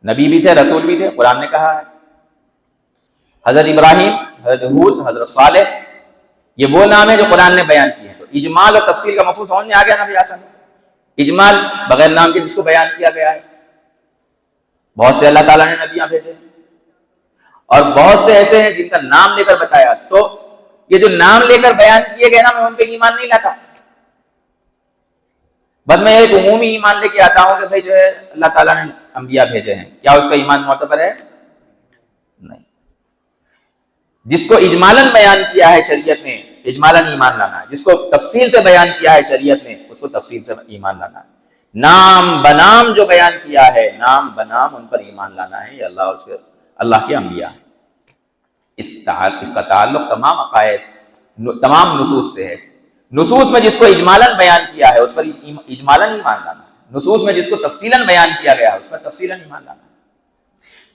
نبی بھی تھے، رسول بھی تھے، قرآن نے کہا ہے۔ حضرت ابراہیم، حضرت ہود، حضرت صالح، یہ وہ نام ہے جو قرآن نے بیان کیے ہیں۔ تو اجمال اور تفصیل کا مفہوم سمجھ میں آ گیا نا بھی آسانی سے۔ اجمال بغیر نام کے جس کو بیان کیا گیا ہے، بہت سے اللہ تعالیٰ نے نبیاں بھیجے اور بہت سے ایسے ہیں جن کا نام لے کر بتایا، تو یہ جو نام لے کر بیان کیے گئے نا، میں ان پہ ایمان نہیں لاتا، بس میں ایک عمومی ایمان لے کے آتا ہوں کہ بھائی جو ہے اللہ تعالیٰ نے انبیاء بھیجے ہیں، کیا اس کا ایمان معتبر ہے؟ نہیں۔ جس کو اجمالاً بیان کیا ہے شریعت نے، اجمالاً ایمان لانا ہے، جس کو تفصیل سے بیان کیا ہے شریعت نے، اس کو تفصیل سے ایمان لانا ہے۔ نام بنام جو بیان کیا ہے، نام بنام ان پر ایمان لانا ہے، یہ اللہ کے انبیاء ہیں۔ اس کا تعلق تمام عقائد، تمام نصوص سے ہے۔ نصوص میں جس کو اجمالاً بیان کیا ہے اس پر اجمالاً ایمان لانا ہے، نصوص میں جس کو تفصیلاً بیان کیا گیا ہے اس پر تفصیلاً ایمان لانا ہے۔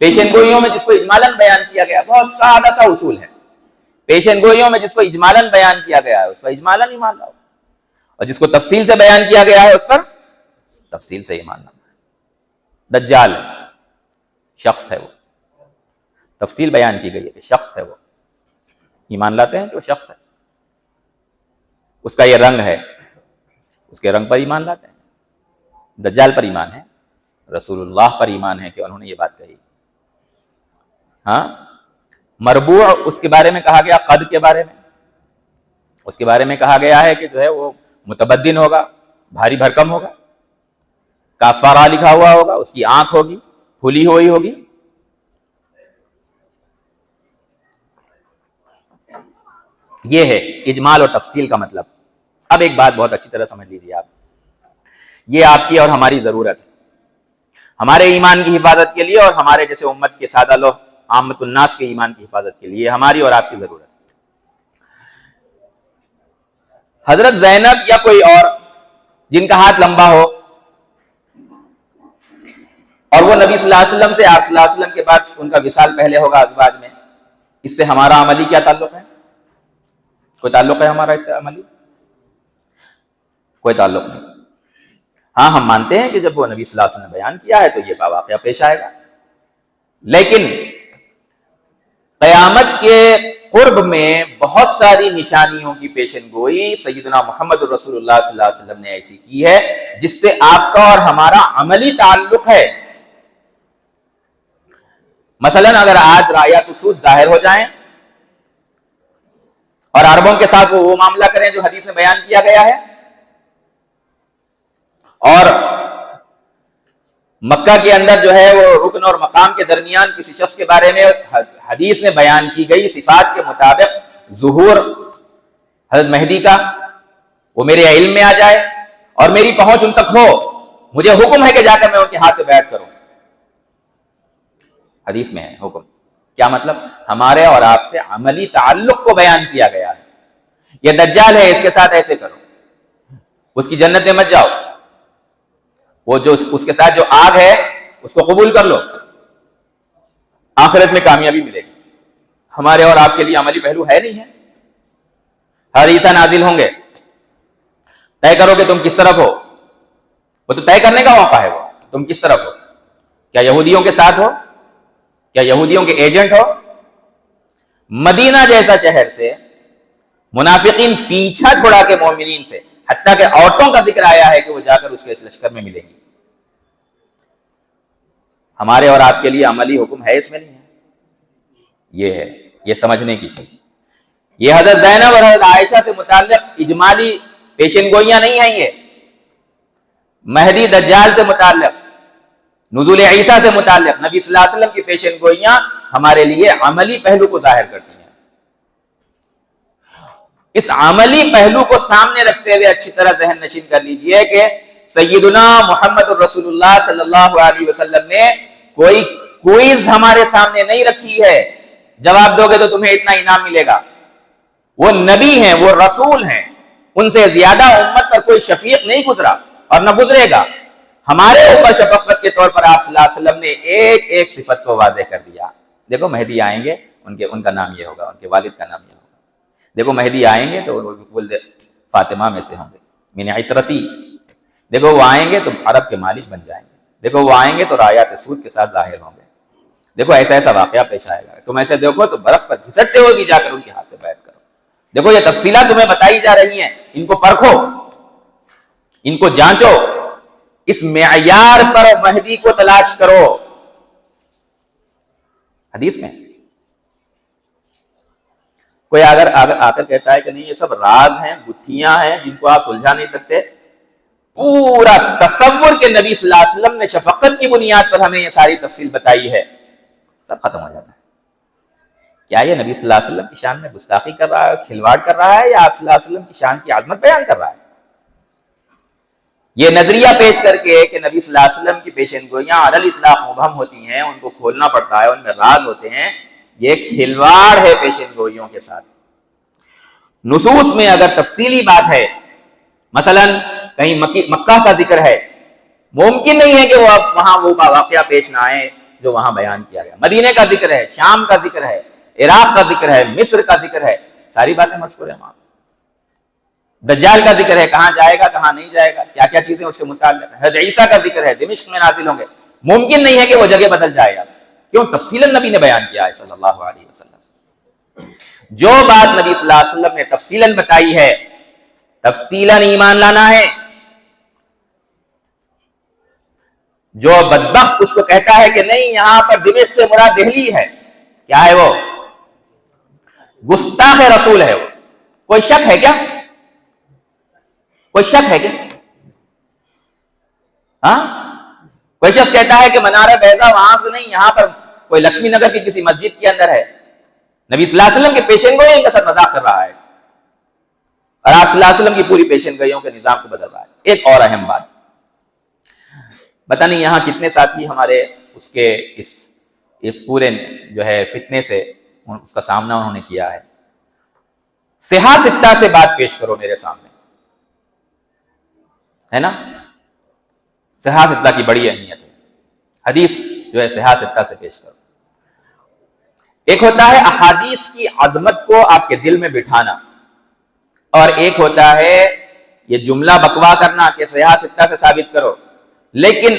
پیشن گوئیوں میں جس کو اجمالاً بیان کیا گیا، بہت سادہ سا اصول ہے، پیشن گوئیوں میں جس کو اجمالاً بیان کیا گیا ہے اس پر اجمالاً ایمان لاؤ، اور جس کو تفصیل سے بیان کیا گیا ہے اس پر تفصیل سے ایمان لانا ہے۔ دجال ہے، شخص ہے، وہ تفصیل بیان کی گئی ہے کہ شخص ہے، وہ ایمان لاتے ہیں کہ وہ شخص ہے، اس کا یہ رنگ ہے، اس کے رنگ پر ایمان لاتے ہیں۔ دجال پر ایمان ہے، رسول اللہ پر ایمان ہے کہ انہوں نے یہ بات کہی۔ ہاں، مربوع اس کے بارے میں کہا گیا، قد کے بارے میں اس کے بارے میں کہا گیا ہے کہ جو ہے وہ متبدن ہوگا، بھاری بھرکم ہوگا، کافارہ لکھا ہوا ہوگا، اس کی آنکھ ہوگی، پھلی ہوئی ہوگی. یہ ہے اجمال اور تفصیل کا مطلب. اب ایک بات بہت اچھی طرح سمجھ لیجیے آپ، یہ آپ کی اور ہماری ضرورت ہے، ہمارے ایمان کی حفاظت کے لیے اور ہمارے جیسے امت کے سادہ لوگ عامت الناس کے ایمان کی حفاظت کے لیے ہماری اور آپ کی ضرورت ہے. حضرت زینب یا کوئی اور جن کا ہاتھ لمبا ہو اور وہ نبی صلی اللہ علیہ وسلم سے، آپ صلی اللہ علیہ وسلم کے بعد ان کا وصال پہلے ہوگا ازواج میں، اس سے ہمارا عملی کیا تعلق ہے؟ کوئی تعلق ہے ہمارا اس سے عملی؟ کوئی تعلق نہیں. ہاں ہم مانتے ہیں کہ جب وہ نبی صلی اللہ علیہ وسلم نے بیان کیا ہے تو یہ واقعہ پیش آئے گا، لیکن قیامت کے قرب میں بہت ساری نشانیوں کی پیشن گوئی سیدنا محمد رسول اللہ صلی اللہ علیہ وسلم نے ایسی کی ہے جس سے آپ کا اور ہمارا عملی تعلق ہے. مثلا اگر آج رایات السود ظاہر ہو جائیں اور عربوں کے ساتھ وہ معاملہ کریں جو حدیث میں بیان کیا گیا ہے، اور مکہ کے اندر جو ہے وہ رکن اور مقام کے درمیان کسی شخص کے بارے میں حدیث میں بیان کی گئی صفات کے مطابق ظہور حضرت مہدی کا وہ میرے علم میں آ جائے اور میری پہنچ ان تک ہو، مجھے حکم ہے کہ جا کر میں ان کے ہاتھ پہ بیعت کروں. حدیث میں ہے حکم. کیا مطلب؟ ہمارے اور آپ سے عملی تعلق کو بیان کیا گیا ہے. یہ دجال ہے، اس کے ساتھ ایسے کرو، اس کی جنت میں مت جاؤ، وہ جو اس کے ساتھ جو آگ ہے اس کو قبول کر لو، آخرت میں کامیابی ملے گی. ہمارے اور آپ کے لیے عملی پہلو ہے نہیں ہے. ہر عیسیٰ نازل ہوں گے، طے کرو کہ تم کس طرف ہو. وہ تو طے کرنے کا موقع ہے، وہ تم کس طرف ہو. کیا یہودیوں کے ساتھ ہو؟ کیا یہودیوں کے ایجنٹ ہو؟ مدینہ جیسا شہر سے منافقین پیچھا چھوڑا کے مومنین سے، حتیٰ کہ عورتوں کا ذکر آیا ہے کہ وہ جا کر اس کے لشکر میں ملیں گی. ہمارے اور آپ کے لیے عملی حکم ہے اس میں نہیں ہے. یہ ہے، یہ سمجھنے کی چیز. یہ حضرت زینب اور حضرت عائشہ سے متعلق اجمالی پیشن گوئیاں نہیں ہیں، یہ مہدی دجال سے متعلق، نزول عیسیٰ سے متعلق نبی صلی اللہ علیہ وسلم کی پیشن گوئیاں ہمارے لیے عملی پہلو کو ظاہر کرتی ہیں. اس عملی پہلو کو سامنے رکھتے ہوئے اچھی طرح ذہن نشین کر لیجئے کہ سیدنا محمد رسول اللہ صلی اللہ علیہ وسلم نے کوئی کوئز ہمارے سامنے نہیں رکھی ہے، جواب دو گے تو تمہیں اتنا انعام ملے گا. وہ نبی ہیں، وہ رسول ہیں، ان سے زیادہ امت پر کوئی شفیق نہیں گزرا اور نہ گزرے گا. ہمارے اوپر شفقت کے طور پر آپ صلی اللہ علیہ وسلم نے ایک ایک صفت کو واضح کر دیا. دیکھو مہدی آئیں گے، ان کا نام یہ ہوگا، ان کے والد کا نام یہ ہوگا. دیکھو مہدی آئیں گے تو وہ فاطمہ میں سے ہوں گے، من عطرتی. دیکھو وہ آئیں گے تو عرب کے مالک بن جائیں گے. دیکھو وہ آئیں گے تو رایات سود کے ساتھ ظاہر ہوں گے. دیکھو ایسا ایسا واقعہ پیش آئے گا. تم ایسے دیکھو تو برف پر گھسٹتے ہوئے بھی جا کر ان کے ہاتھ پہ بیعت کرو. دیکھو یہ تفصیلات تمہیں بتائی جا رہی ہیں، ان کو پرکھو، ان کو جانچو، اس معیار پر مہدی کو تلاش کرو. حدیث میں کوئی اگر آ کر کہتا ہے کہ نہیں یہ سب راز ہیں، گتھیاں ہیں جن کو آپ سلجھا نہیں سکتے، پورا تصور کہ نبی صلی اللہ علیہ وسلم نے شفقت کی بنیاد پر ہمیں یہ ساری تفصیل بتائی ہے، سب ختم ہو جاتا ہے. کیا یہ نبی صلی اللہ علیہ وسلم کی شان میں گستاخی کر رہا ہے، کھلواڑ کر رہا ہے، یا آپ صلی اللہ علیہ وسلم کی شان کی عظمت بیان کر رہا ہے؟ یہ نظریہ پیش کر کے کہ نبی صلی اللہ علیہ وسلم کی پیشن گوئیاں علی الاطلاق مبہم ہوتی ہیں، ان کو کھولنا پڑتا ہے، ان میں راز ہوتے ہیں، یہ کھلواڑ ہے پیشن گوئیوں کے ساتھ. نصوص میں اگر تفصیلی بات ہے، مثلا کہیں مکہ کا ذکر ہے، ممکن نہیں ہے کہ وہ اب وہاں وہ واقعہ پیش نہ آئے جو وہاں بیان کیا گیا. مدینے کا ذکر ہے، شام کا ذکر ہے، عراق کا ذکر ہے، مصر کا ذکر ہے، ساری باتیں مذکور ہیں وہاں. دجال کا ذکر ہے، کہاں جائے گا کہاں نہیں جائے گا، کیا کیا چیزیں اس سے متعلق ہیں. حضرت عیسیٰ کا ذکر ہے، دمشق میں نازل ہوں گے. ممکن نہیں ہے کہ وہ جگہ بدل جائے گا. کیوں؟ تفصیلاً نبی نے بیان کیا ہے صلی اللہ علیہ وسلم. جو بات نبی صلی اللہ علیہ وسلم نے تفصیلاً بتائی ہے، تفصیلاً ایمان لانا ہے. جو بدبخت اس کو کہتا ہے کہ نہیں یہاں پر دمشق سے مراد دہلی ہے، کیا ہے وہ؟ گستاخ رسول ہے وہ. کوئی شک ہے کیا؟ کوئی شک ہے کیا؟ ہاں، کوئی شخص کہتا ہے کہ منارہ بیضا وہاں سے نہیں، یہاں پر کوئی لکشمی نگر کی کسی مسجد کے اندر ہے، نبی صلی اللہ علیہ وسلم کے پیشن گوئی کے ساتھ مذاق کر رہا ہے اور آپ صلی اللہ علیہ وسلم کی پوری پیشن گوئیوں کے نظام کو بدل رہا ہے. ایک اور اہم بات، پتہ نہیں یہاں کتنے ساتھی ہمارے اس کے اس پورے جو ہے فتنے سے اس کا سامنا انہوں نے کیا ہے. صحاح ستہ سے بات پیش کرو میرے سامنے، ہے نا؟ صحاح ستہ کی بڑی اہمیت ہے. حدیث جو ہے صحاح ستہ سے پیش کرو. ایک ہوتا ہے احادیث کی عظمت کو آپ کے دل میں بٹھانا، اور ایک ہوتا ہے یہ جملہ بکوا کرنا کہ صحاح ستہ سے ثابت کرو، لیکن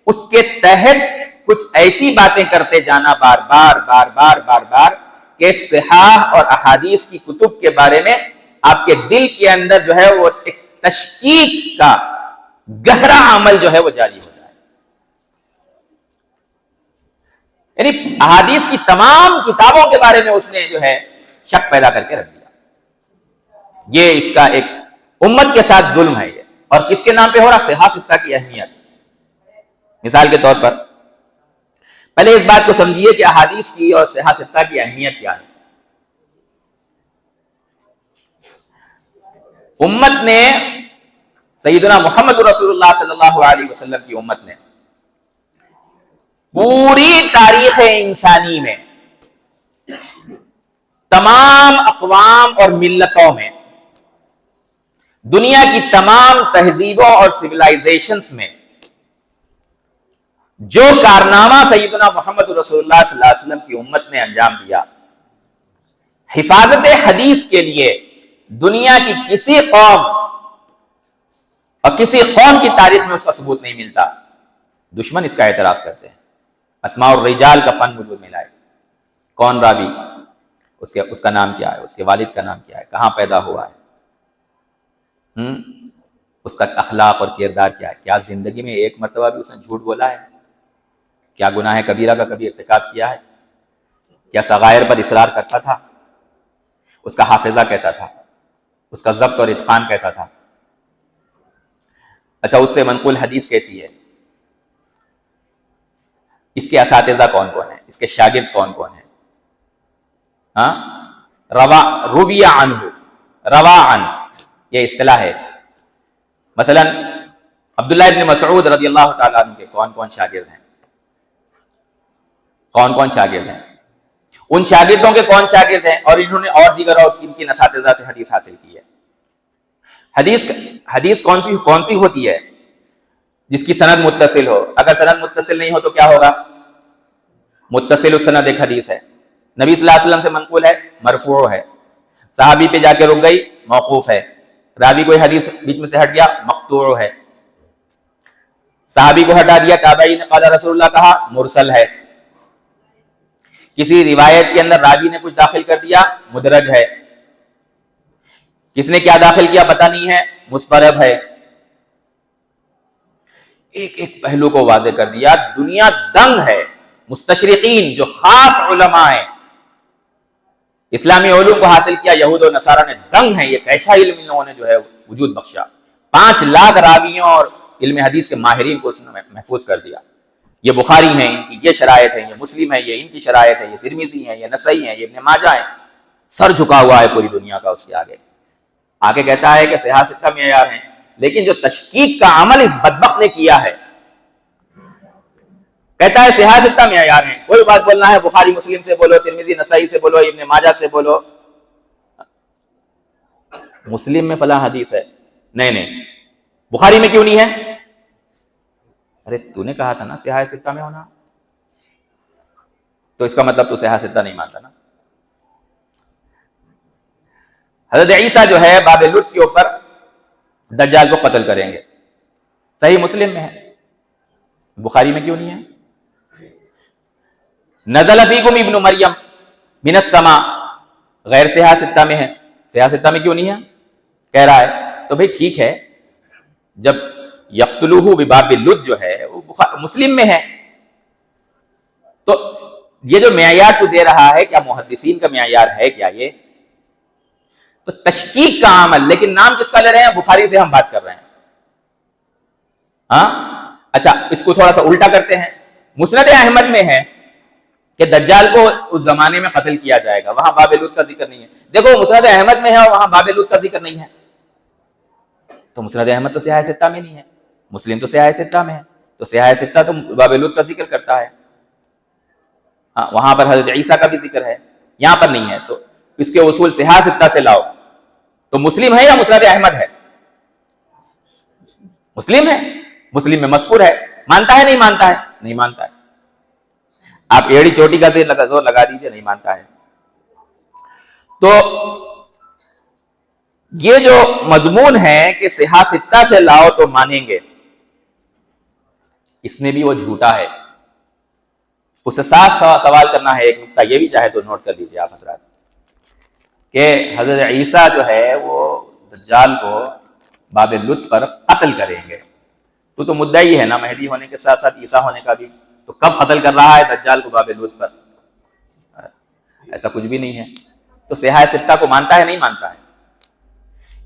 اس کے تحت کچھ ایسی باتیں کرتے جانا بار بار بار بار بار بار کہ صحاح اور احادیث کی کتب کے بارے میں آپ کے دل کے اندر جو ہے وہ ایک تشکیک کا گہرا عمل جو ہے وہ جاری ہو جائے. یعنی احادیث کی تمام کتابوں کے بارے میں اس نے جو ہے شک پیدا کر کے رکھ دیا. یہ اس کا ایک امت کے ساتھ ظلم ہے یہ. اور کس کے نام پہ ہو رہا؟ صحاح ستہ کی اہمیت. مثال کے طور پر پہلے اس بات کو سمجھیے کہ احادیث کی اور صحاح ستہ کی اہمیت کیا ہے. امت نے، سیدنا محمد رسول اللہ صلی اللہ علیہ وسلم کی امت نے پوری تاریخ انسانی میں تمام اقوام اور ملتوں میں، دنیا کی تمام تہذیبوں اور سویلائزیشنز میں جو کارنامہ سیدنا محمد رسول اللہ صلی اللہ علیہ وسلم کی امت نے انجام دیا، حفاظت حدیث کے لیے دنیا کی کسی قوم اور کسی قوم کی تاریخ میں اس کا ثبوت نہیں ملتا. دشمن اس کا اعتراف کرتے ہیں. اسماء الرجال کا فن وجود میں لائے. کون راوی، اس کا نام کیا ہے، اس کے والد کا نام کیا ہے، کہاں پیدا ہوا ہے، اس کا اخلاق اور کردار کیا ہے، کیا زندگی میں ایک مرتبہ بھی اس نے جھوٹ بولا ہے، کیا گناہ کبیرہ کا کبھی ارتکاب کیا ہے، کیا صغائر پر اصرار کرتا تھا، اس کا حافظہ کیسا تھا، اس کا ضبط اور اتقان کیسا تھا. اچھا، اس سے منقول حدیث کیسی ہے، اس کے اساتذہ کون کون ہیں، اس کے شاگرد کون کون ہیں. روی عنہ، روا عن، یہ اصطلاح ہے. مثلا عبداللہ ابن مسعود رضی اللہ تعالیٰ عنہ کے کون کون شاگرد ہیں، کون کون شاگرد ہیں، ان شاگردوں کے کون شاگرد ہیں، اور انہوں نے اور دیگر اور کن کن اساتذہ سے حدیث حاصل کی ہے. حدیث کون سی ہوتی ہے؟ جس کی سند متصل ہو. اگر سند متصل نہیں ہو تو کیا ہوگا؟ متصل السند ایک حدیث ہے، نبی صلی اللہ علیہ وسلم سے منقول ہے، مرفوع ہے، صحابی پہ جا کے رک گئی، موقوف ہے، راوی کوئی حدیث بیچ میں سے ہٹ گیا، مقطوع ہے، صحابی کو ہٹا دیا، تابعی نے قال رسول اللہ کہا، مرسل ہے، کسی روایت کے اندر راوی نے کچھ داخل کر دیا، مدرج ہے، کس نے کیا داخل کیا پتہ نہیں ہے، مسترب ہے. ایک ایک پہلو کو واضح کر دیا. دنیا دنگ ہے. مستشرقین جو خاص علماء ہیں، اسلامی علوم کو حاصل کیا، یہود و نصارہ نے دنگ ہیں، یہ کیسا علم ان لوگوں نے جو ہے وجود بخشا. 5 لاکھ راویوں اور علم حدیث کے ماہرین کو اس نے محفوظ کر دیا. یہ بخاری ہیں، ان کی یہ شرائط ہے، یہ مسلم ہے، یہ ان کی شرائط ہے، یہ ترمذی ہے، یہ نسائی ہے، یہ ابن ماجہ ہے. سر جھکا ہوا ہے پوری دنیا کا اس کے آگے کہتا ہے کہ صحاح ستہ معیار ہیں، لیکن جو تشکیک کا عمل اس بدبخت نے کیا ہے، کہتا ہے صحاح ستہ معیار ہیں. کوئی بات بولنا ہے بخاری مسلم سے بولو، ترمذی نسائی سے بولو، ابن ماجہ سے بولو. مسلم میں فلاں حدیث ہے، نہیں بخاری میں کیوں نہیں ہے؟ ارے تو نے کہا تھا نا صحاح ستہ میں ہونا، تو اس کا مطلب تو صحاح ستہ نہیں مانتا نا. حضرت عیسیٰ جو ہے باب لط کے اوپر دجال کو قتل کریں گے، صحیح مسلم میں ہے، بخاری میں کیوں نہیں ہے؟ نزل فیکم ابن مریم من السماء، غیر صحاح ستہ میں ہے، صحاح ستہ میں کیوں نہیں ہے کہہ رہا ہے. تو بھئی ٹھیک ہے، جب یقتلوہ بباب لط جو ہے وہ مسلم میں ہے، تو یہ جو معیار تو دے رہا ہے، کیا محدثین کا معیار ہے کیا یہ تو تشکیک کا عمل، لیکن نام کس کا لے رہے ہیں؟ بخاری سے ہم بات کر رہے ہیں. ہاں اچھا، اس کو تھوڑا سا الٹا کرتے ہیں. مسند احمد میں ہے کہ دجال کو اس زمانے میں قتل کیا جائے گا، وہاں باب لوط کا ذکر نہیں ہے. دیکھو مسند احمد میں ہے اور وہاں باب لوط کا ذکر نہیں ہے. تو مسند احمد تو صحاح ستہ میں نہیں ہے، مسلم تو صحاح ستہ میں ہے، تو صحاح ستہ تو باب لوط کا ذکر کرتا ہے. ہاں وہاں پر حضرت عیسیٰ کا بھی ذکر ہے، یہاں پر نہیں ہے. تو اس کے اصول صحاح ستہ سے لاؤ. تو مسلم ہے یا مسند احمد ہے؟ مسلم ہے، مسلم میں مذکور ہے. مانتا ہے نہیں مانتا ہے؟ نہیں مانتا ہے. آپ ایڑی چوٹی کا زور لگا دیجئے، نہیں مانتا ہے. تو یہ جو مضمون ہے کہ صحاح ستہ سے لاؤ تو مانیں گے، اس میں بھی وہ جھوٹا ہے. اسے صاف سوال کرنا ہے. ایک نقطہ یہ بھی چاہے تو نوٹ کر لیجئے آپ حضرات، کہ حضرت عیسیٰ جو ہے وہ دجال کو باب لط پر قتل کریں گے. تو مدعی ہے نا مہدی ہونے کے ساتھ ساتھ عیسیٰ ہونے کا بھی، تو کب قتل کر رہا ہے دجال کو باب لط پر؟ ایسا کچھ بھی نہیں ہے. تو صحاح ستہ کو مانتا ہے نہیں مانتا ہے؟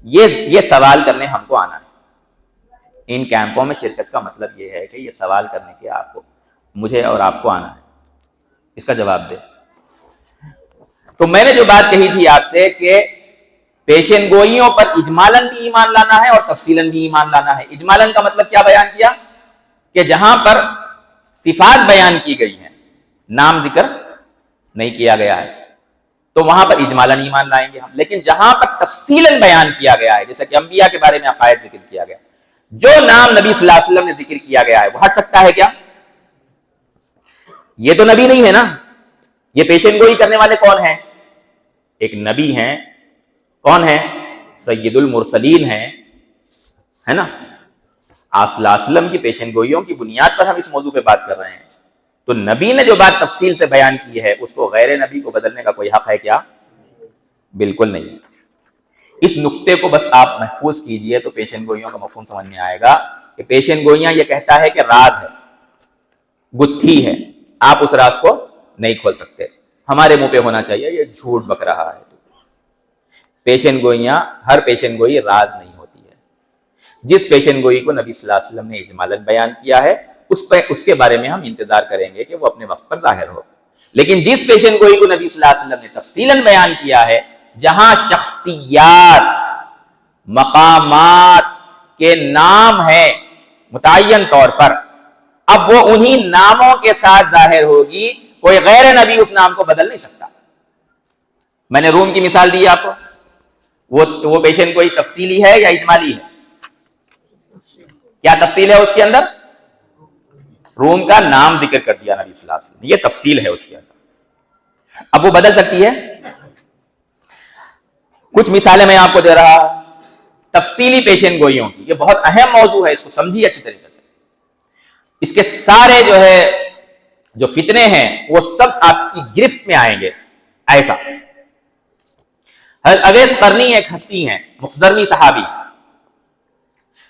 یہ سوال کرنے ہم کو آنا ہے. ان کیمپوں میں شرکت کا مطلب یہ ہے کہ یہ سوال کرنے کے آپ کو، مجھے اور آپ کو آنا ہے، اس کا جواب دے. تو میں نے جو بات کہی تھی آپ سے کہ پیشن گوئیوں پر اجمالاً بھی ایمان لانا ہے اور تفصیلاً بھی ایمان لانا ہے. اجمالاً کا مطلب کیا بیان کیا؟ کہ جہاں پر صفات بیان کی گئی ہیں، نام ذکر نہیں کیا گیا ہے، تو وہاں پر اجمالاً ایمان لائیں گے ہم. لیکن جہاں پر تفصیلاً بیان کیا گیا ہے، جیسا کہ انبیاء کے بارے میں عقائد ذکر کیا گیا، جو نام نبی صلی اللہ علیہ وسلم نے ذکر کیا گیا ہے، وہ ہٹ سکتا ہے کیا؟ یہ تو نبی نہیں ہے نا. یہ پیشن گوئی کرنے والے کون ہیں؟ ایک نبی ہیں. کون ہیں؟ سید المرسلین ہیں، ہے نا. آپ صلی اللہ علیہ وسلم کی پیشن گوئیوں کی بنیاد پر ہم اس موضوع پہ بات کر رہے ہیں. تو نبی نے جو بات تفصیل سے بیان کی ہے، اس کو غیر نبی کو بدلنے کا کوئی حق ہے کیا؟ بالکل نہیں. اس نقطے کو بس آپ محفوظ کیجئے تو پیشن گوئیوں کا مفہوم سمجھ میں آئے گا کہ پیشن گوئیاں یہ کہتا ہے کہ راز ہے، گتھی ہے، آپ اس راز کو نہیں کھول سکتے. ہمارے منہ پہ ہونا چاہیے یہ جھوٹ بک رہا ہے. پیشن گوئیاں، ہر پیشن گوئی راز نہیں ہوتی ہے. جس پیشن گوئی کو نبی صلی اللہ علیہ وسلم نے اجمالاً بیان کیا ہے، اس کے بارے میں ہم انتظار کریں گے کہ وہ اپنے وقت پر ظاہر ہو. لیکن جس پیشن گوئی کو نبی صلی اللہ علیہ وسلم نے تفصیلاً بیان کیا ہے، جہاں شخصیات، مقامات کے نام ہیں متعین طور پر، اب وہ انہی ناموں کے ساتھ ظاہر ہوگی. کوئی غیر نبی اس نام کو بدل نہیں سکتا. میں نے روم کی مثال دی آپ کو، وہ پیشن گوئی تفصیلی ہے یا اجمالی ہے؟ کیا تفصیل ہے اس کے اندر؟ روم کا نام ذکر کر دیا نبی صلی اللہ علیہ وسلم، یہ تفصیل ہے اس کے اندر. اب وہ بدل سکتی ہے؟ کچھ مثالیں میں آپ کو دے رہا ہوں تفصیلی پیشن گوئیوں کی. یہ بہت اہم موضوع ہے، اس کو سمجھیے اچھی طریقے سے. اس کے سارے جو فتنے ہیں وہ سب آپ کی گرفت میں آئیں گے. ایسا حضرت اویس قرنی ایک ہستی ہیں، مخزرمی صحابی.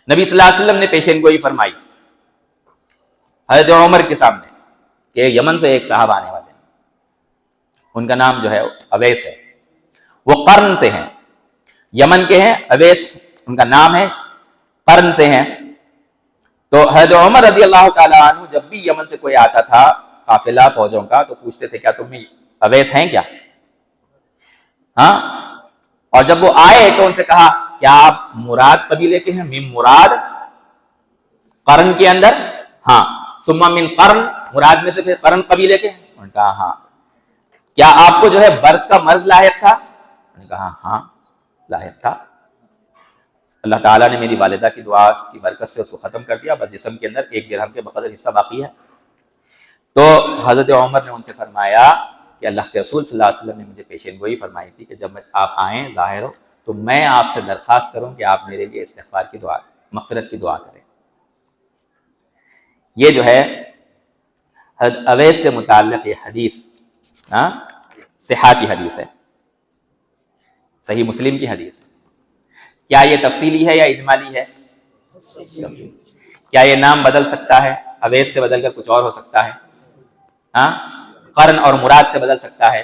نبی صلی اللہ علیہ وسلم نے پیشن گوئی فرمائی حضرت عمر کے سامنے کہ یمن سے ایک صحابہ آنے والے ہیں، ان کا نام جو ہے اویس ہے، وہ قرن سے ہیں، یمن کے ہیں. اویس ان کا نام ہے، قرن سے ہیں. تو حضرت عمر رضی اللہ تعالیٰ عنہ جب بھی یمن سے کوئی آتا تھا قافلہ فوجوں کا، تو پوچھتے تھے کیا تم اویس ہیں کیا؟ ہاں. اور جب وہ آئے تو ان سے کہا کیا آپ مراد قبیلے کے ہیں؟ من مراد قرن کے اندر؟ ہاں. ثم من قرن، مراد میں سے پھر قرن قبیلے کے ہیں؟ انہوں نے کہا ہاں. کیا آپ کو جو ہے برس کا مرض لاحق تھا؟ انہوں نے کہا ہاں لاحق تھا. اللہ تعالیٰ نے میری والدہ کی دعا کی برکت سے اس کو ختم کر دیا، بس جسم کے اندر 1 درہم کے بقدر حصہ باقی ہے. تو حضرت عمر نے ان سے فرمایا کہ اللہ کے رسول صلی اللہ علیہ وسلم نے مجھے پیشن گوئی فرمائی تھی کہ جب آپ آئیں ظاہر ہو تو میں آپ سے درخواست کروں کہ آپ میرے لیے استغفار کی دعا، مغفرت کی دعا کریں. یہ جو ہے حضرت اویس سے متعلق یہ حدیث صحاح کی حدیث ہے، صحیح مسلم کی حدیث ہے. کیا یہ تفصیلی ہے یا اجمالی ہے؟ کیا یہ نام بدل سکتا ہے؟ اویس سے بدل کر کچھ اور ہو سکتا ہے؟ قرن اور مراد سے بدل سکتا ہے؟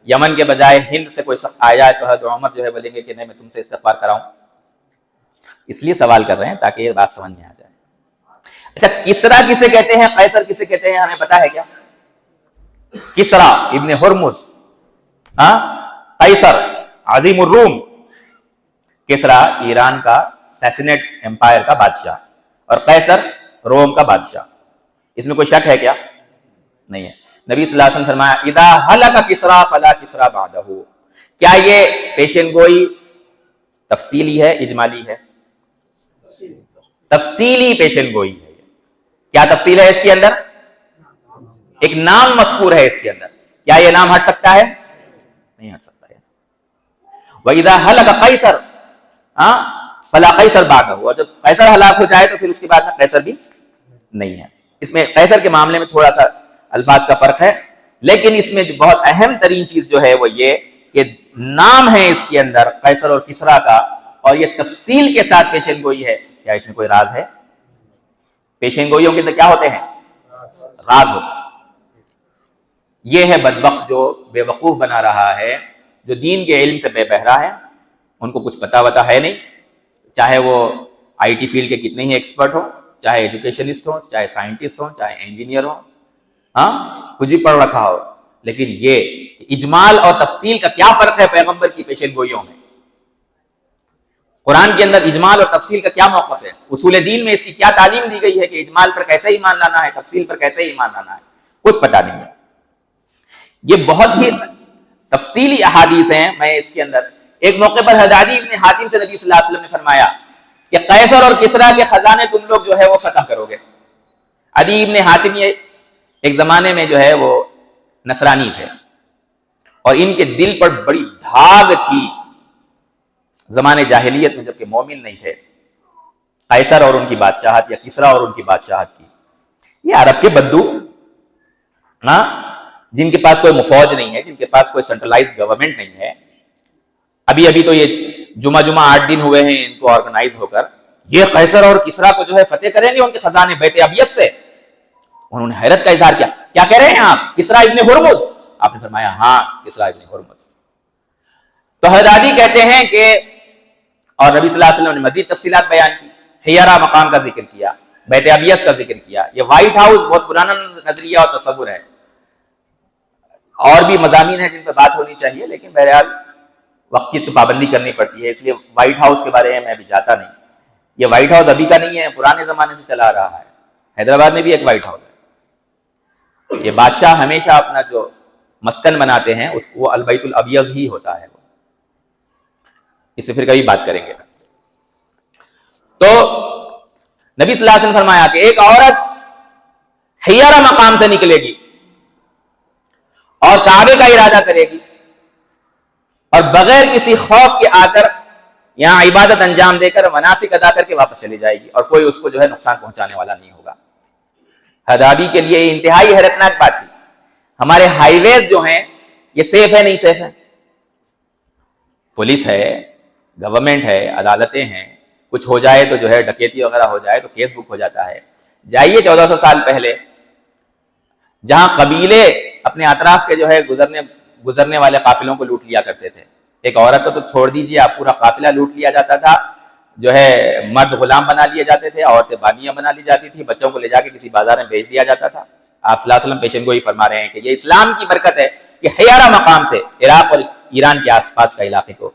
یمن کے بجائے ہند سے کوئی شخص آ جائے تو حضرت عمر جو ہے بولیں گے کہ نہیں میں تم سے استغفار کراؤں؟ اس لیے سوال کر رہے ہیں تاکہ یہ بات سمجھ میں آ جائے۔ اچھا کسرا کسے کہتے ہیں، قیصر کسے کہتے ہیں، ہمیں پتا ہے کیا؟ کسرا ابن ہرمز، قیصر عظیم الروم۔ کسرا ایران کا سیسنیٹ امپائر کا بادشاہ اور قیصر روم کا بادشاہ، اس میں کوئی شک ہے کیا؟ نہیں ہے۔ نبی صلی اللہ علیہ وسلم نے فرمایا اذا ہلک کسرا فلا کسرا بعدہ۔ کیا یہ پیشن گوئی تفصیلی ہے اجمالی ہے؟ تفصیلی پیشن گوئی ہے۔ کیا تفصیل ہے اس کے اندر؟ ایک نام مذکور ہے اس کے اندر، کیا یہ نام ہٹ سکتا ہے؟ نہیں ہٹ سکتا ہے۔ وَإِذَا هَلَكَ قَيْصَرٌ فَلَا قَيْصَرَ بَعْدَهُ، اور جب قیصر ہلاک ہو جائے تو پھر اس کے بعد میں قیصر بھی نہیں ہے۔ اس میں قیصر کے معاملے میں تھوڑا سا الفاظ کا فرق ہے، لیکن اس میں جو بہت اہم ترین چیز جو ہے وہ یہ کہ نام ہے اس کے اندر قیصر اور کسرا کا، اور یہ تفصیل کے ساتھ پیشن گوئی ہے۔ کیا اس میں کوئی راز ہے؟ پیشن گوئیوں کے اندر کیا ہوتے ہیں؟ راز ہوتے ہیں۔ یہ ہے بدبخت جو بے وقوف بنا رہا ہے، جو دین کے علم سے بے بہرا ہے، ان کو کچھ پتا وتا ہے نہیں، چاہے وہ آئی ٹی فیلڈ کے کتنے ہی ایکسپرٹ ہوں، چاہے ایجوکیشنسٹ ہوں، چاہے سائنٹسٹ ہوں، چاہے انجینئر ہوں، کچھ بھی پڑھ رکھا ہو، لیکن یہ اجمال اور تفصیل کا کیا فرق ہے پیغمبر کی پیشن گوئیوں میں؟ قرآن کے اندر اجمال اور تفصیل کا کیا موقف ہے؟ اصول دین میں اس کی کیا تعلیم دی گئی ہے کہ اجمال پر کیسے ایمان لانا ہے، تفصیل پر کیسے ایمان لانا ہے؟ کچھ پتہ نہیں ہے۔ یہ بہت ہی تفصیلی احادیث ہیں۔ میں اس کے اندر ایک موقع پر حضرت عدی بن حاتم سے نبی صلی اللہ علیہ وسلم نے فرمایا کہ قیصر اور کسرا کے خزانے تم لوگ جو ہے وہ فتح کرو گے۔ عدی بن حاتم یہ ایک زمانے میں جو ہے وہ نصرانی تھے، اور ان کے دل پر بڑی دھاگ تھی زمانے جاہلیت میں، جبکہ مومن نہیں تھے، قیصر اور ان کی بادشاہت یا کسرا اور ان کی بادشاہت کی۔ یہ عرب کے بدو، جن کے پاس کوئی مفوج نہیں ہے، جن کے پاس کوئی سینٹرلائزڈ گورنمنٹ نہیں ہے۔ ابھی تو یہ جمعہ 8 دن ہوئے ہیں ان کو آرگنائز ہو کر، یہ قیصر اور کسرا کو جو ہے فتح کریں گے ان کے خزانے بیت ابیض سے۔ انہوں نے حیرت کا اظہار کیا، کیا کہہ رہے ہیں آپ؟ کسرا ابن ہرمز؟ آپ نے فرمایا ہاں کسرا ابن ہرمز۔ تو حضرت عدی کہتے ہیں کہ اور نبی صلی اللہ علیہ وسلم نے مزید تفصیلات بیان کی، حیرہ مقام کا ذکر کیا، بیت ابیض کا ذکر کیا۔ یہ وائٹ ہاؤس بہت پرانا نظریہ اور تصور ہے، اور بھی مضامین ہیں جن پہ بات ہونی چاہیے، لیکن بہرحال وقت کی تو پابندی کرنی پڑتی ہے، اس لیے وائٹ ہاؤس کے بارے میں بھی جاتا نہیں۔ یہ وائٹ ہاؤس ابھی کا نہیں ہے، پرانے زمانے سے چلا رہا ہے۔ حیدرآباد میں بھی ایک وائٹ ہاؤس ہے۔ یہ بادشاہ ہمیشہ اپنا جو مسکن بناتے ہیں اس کو البیت الابیض ہی ہوتا ہے، اس پہ پھر کبھی بات کریں گے۔ تو نبی صلی اللہ علیہ وسلم نے فرمایا کہ ایک عورت حیرہ مقام سے نکلے گی اور کعبے کا ارادہ کرے گی، اور بغیر کسی خوف کے آ کر یہاں عبادت انجام دے کر مناسک ادا کر کے واپس چلی جائے گی، اور کوئی اس کو جو ہے نقصان پہنچانے والا نہیں ہوگا۔ حدادی کے لیے یہ انتہائی حیرتناک بات تھی۔ ہمارے ہائی ویز جو ہیں یہ سیف ہے نہیں سیف ہے؟ پولیس ہے، گورنمنٹ ہے، عدالتیں ہیں، کچھ ہو جائے تو جو ہے ڈکیتی وغیرہ ہو جائے تو کیس بک ہو جاتا ہے۔ جائیے 1400 سال پہلے جہاں قبیلے اپنے اطراف کے جو ہے گزرنے والے قافلوں کو لوٹ لیا کرتے تھے، ایک عورت کو تو چھوڑ دیجیے آپ، پورا قافلہ لوٹ لیا جاتا تھا، جو ہے مرد غلام بنا لیے جاتے تھے، عورتیں بانیاں بنا لی جاتی تھی، بچوں کو لے جا کے کسی بازار میں بیچ دیا جاتا تھا۔ آپ صلی اللہ علیہ وسلم پیشن گوئی فرما رہے ہیں کہ یہ اسلام کی برکت ہے کہ حیرہ مقام سے عراق اور ایران کے آس پاس کا علاقے کو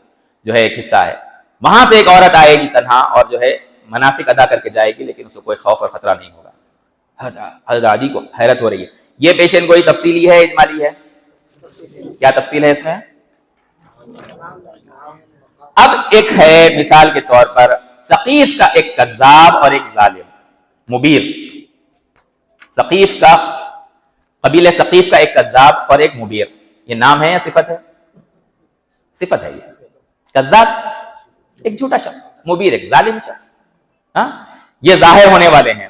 جو ہے ایک حصہ ہے، وہاں سے ایک عورت آئے گی تنہا اور جو ہے مناسک ادا کر کے جائے گی، لیکن اس کو کوئی خوف اور خطرہ نہیں ہوگا۔ حضرت عدی کو حیرت ہو رہی ہے۔ یہ پیشن گوئی تفصیلی ہے اجمالی ہے؟ کیا تفصیل ہے اس میں؟ اب ایک ہے مثال کے طور پر ثقیف کا ایک کذاب اور ایک ظالم مبیر، ثقیف کا قبیلہ ثقیف کا ایک کذاب اور ایک مبیر، یہ نام ہے یا صفت ہے؟ صفت ہے۔ یہ کذاب ایک جھوٹا شخص، مبیر ایک ظالم شخص، یہ ظاہر ہونے والے ہیں۔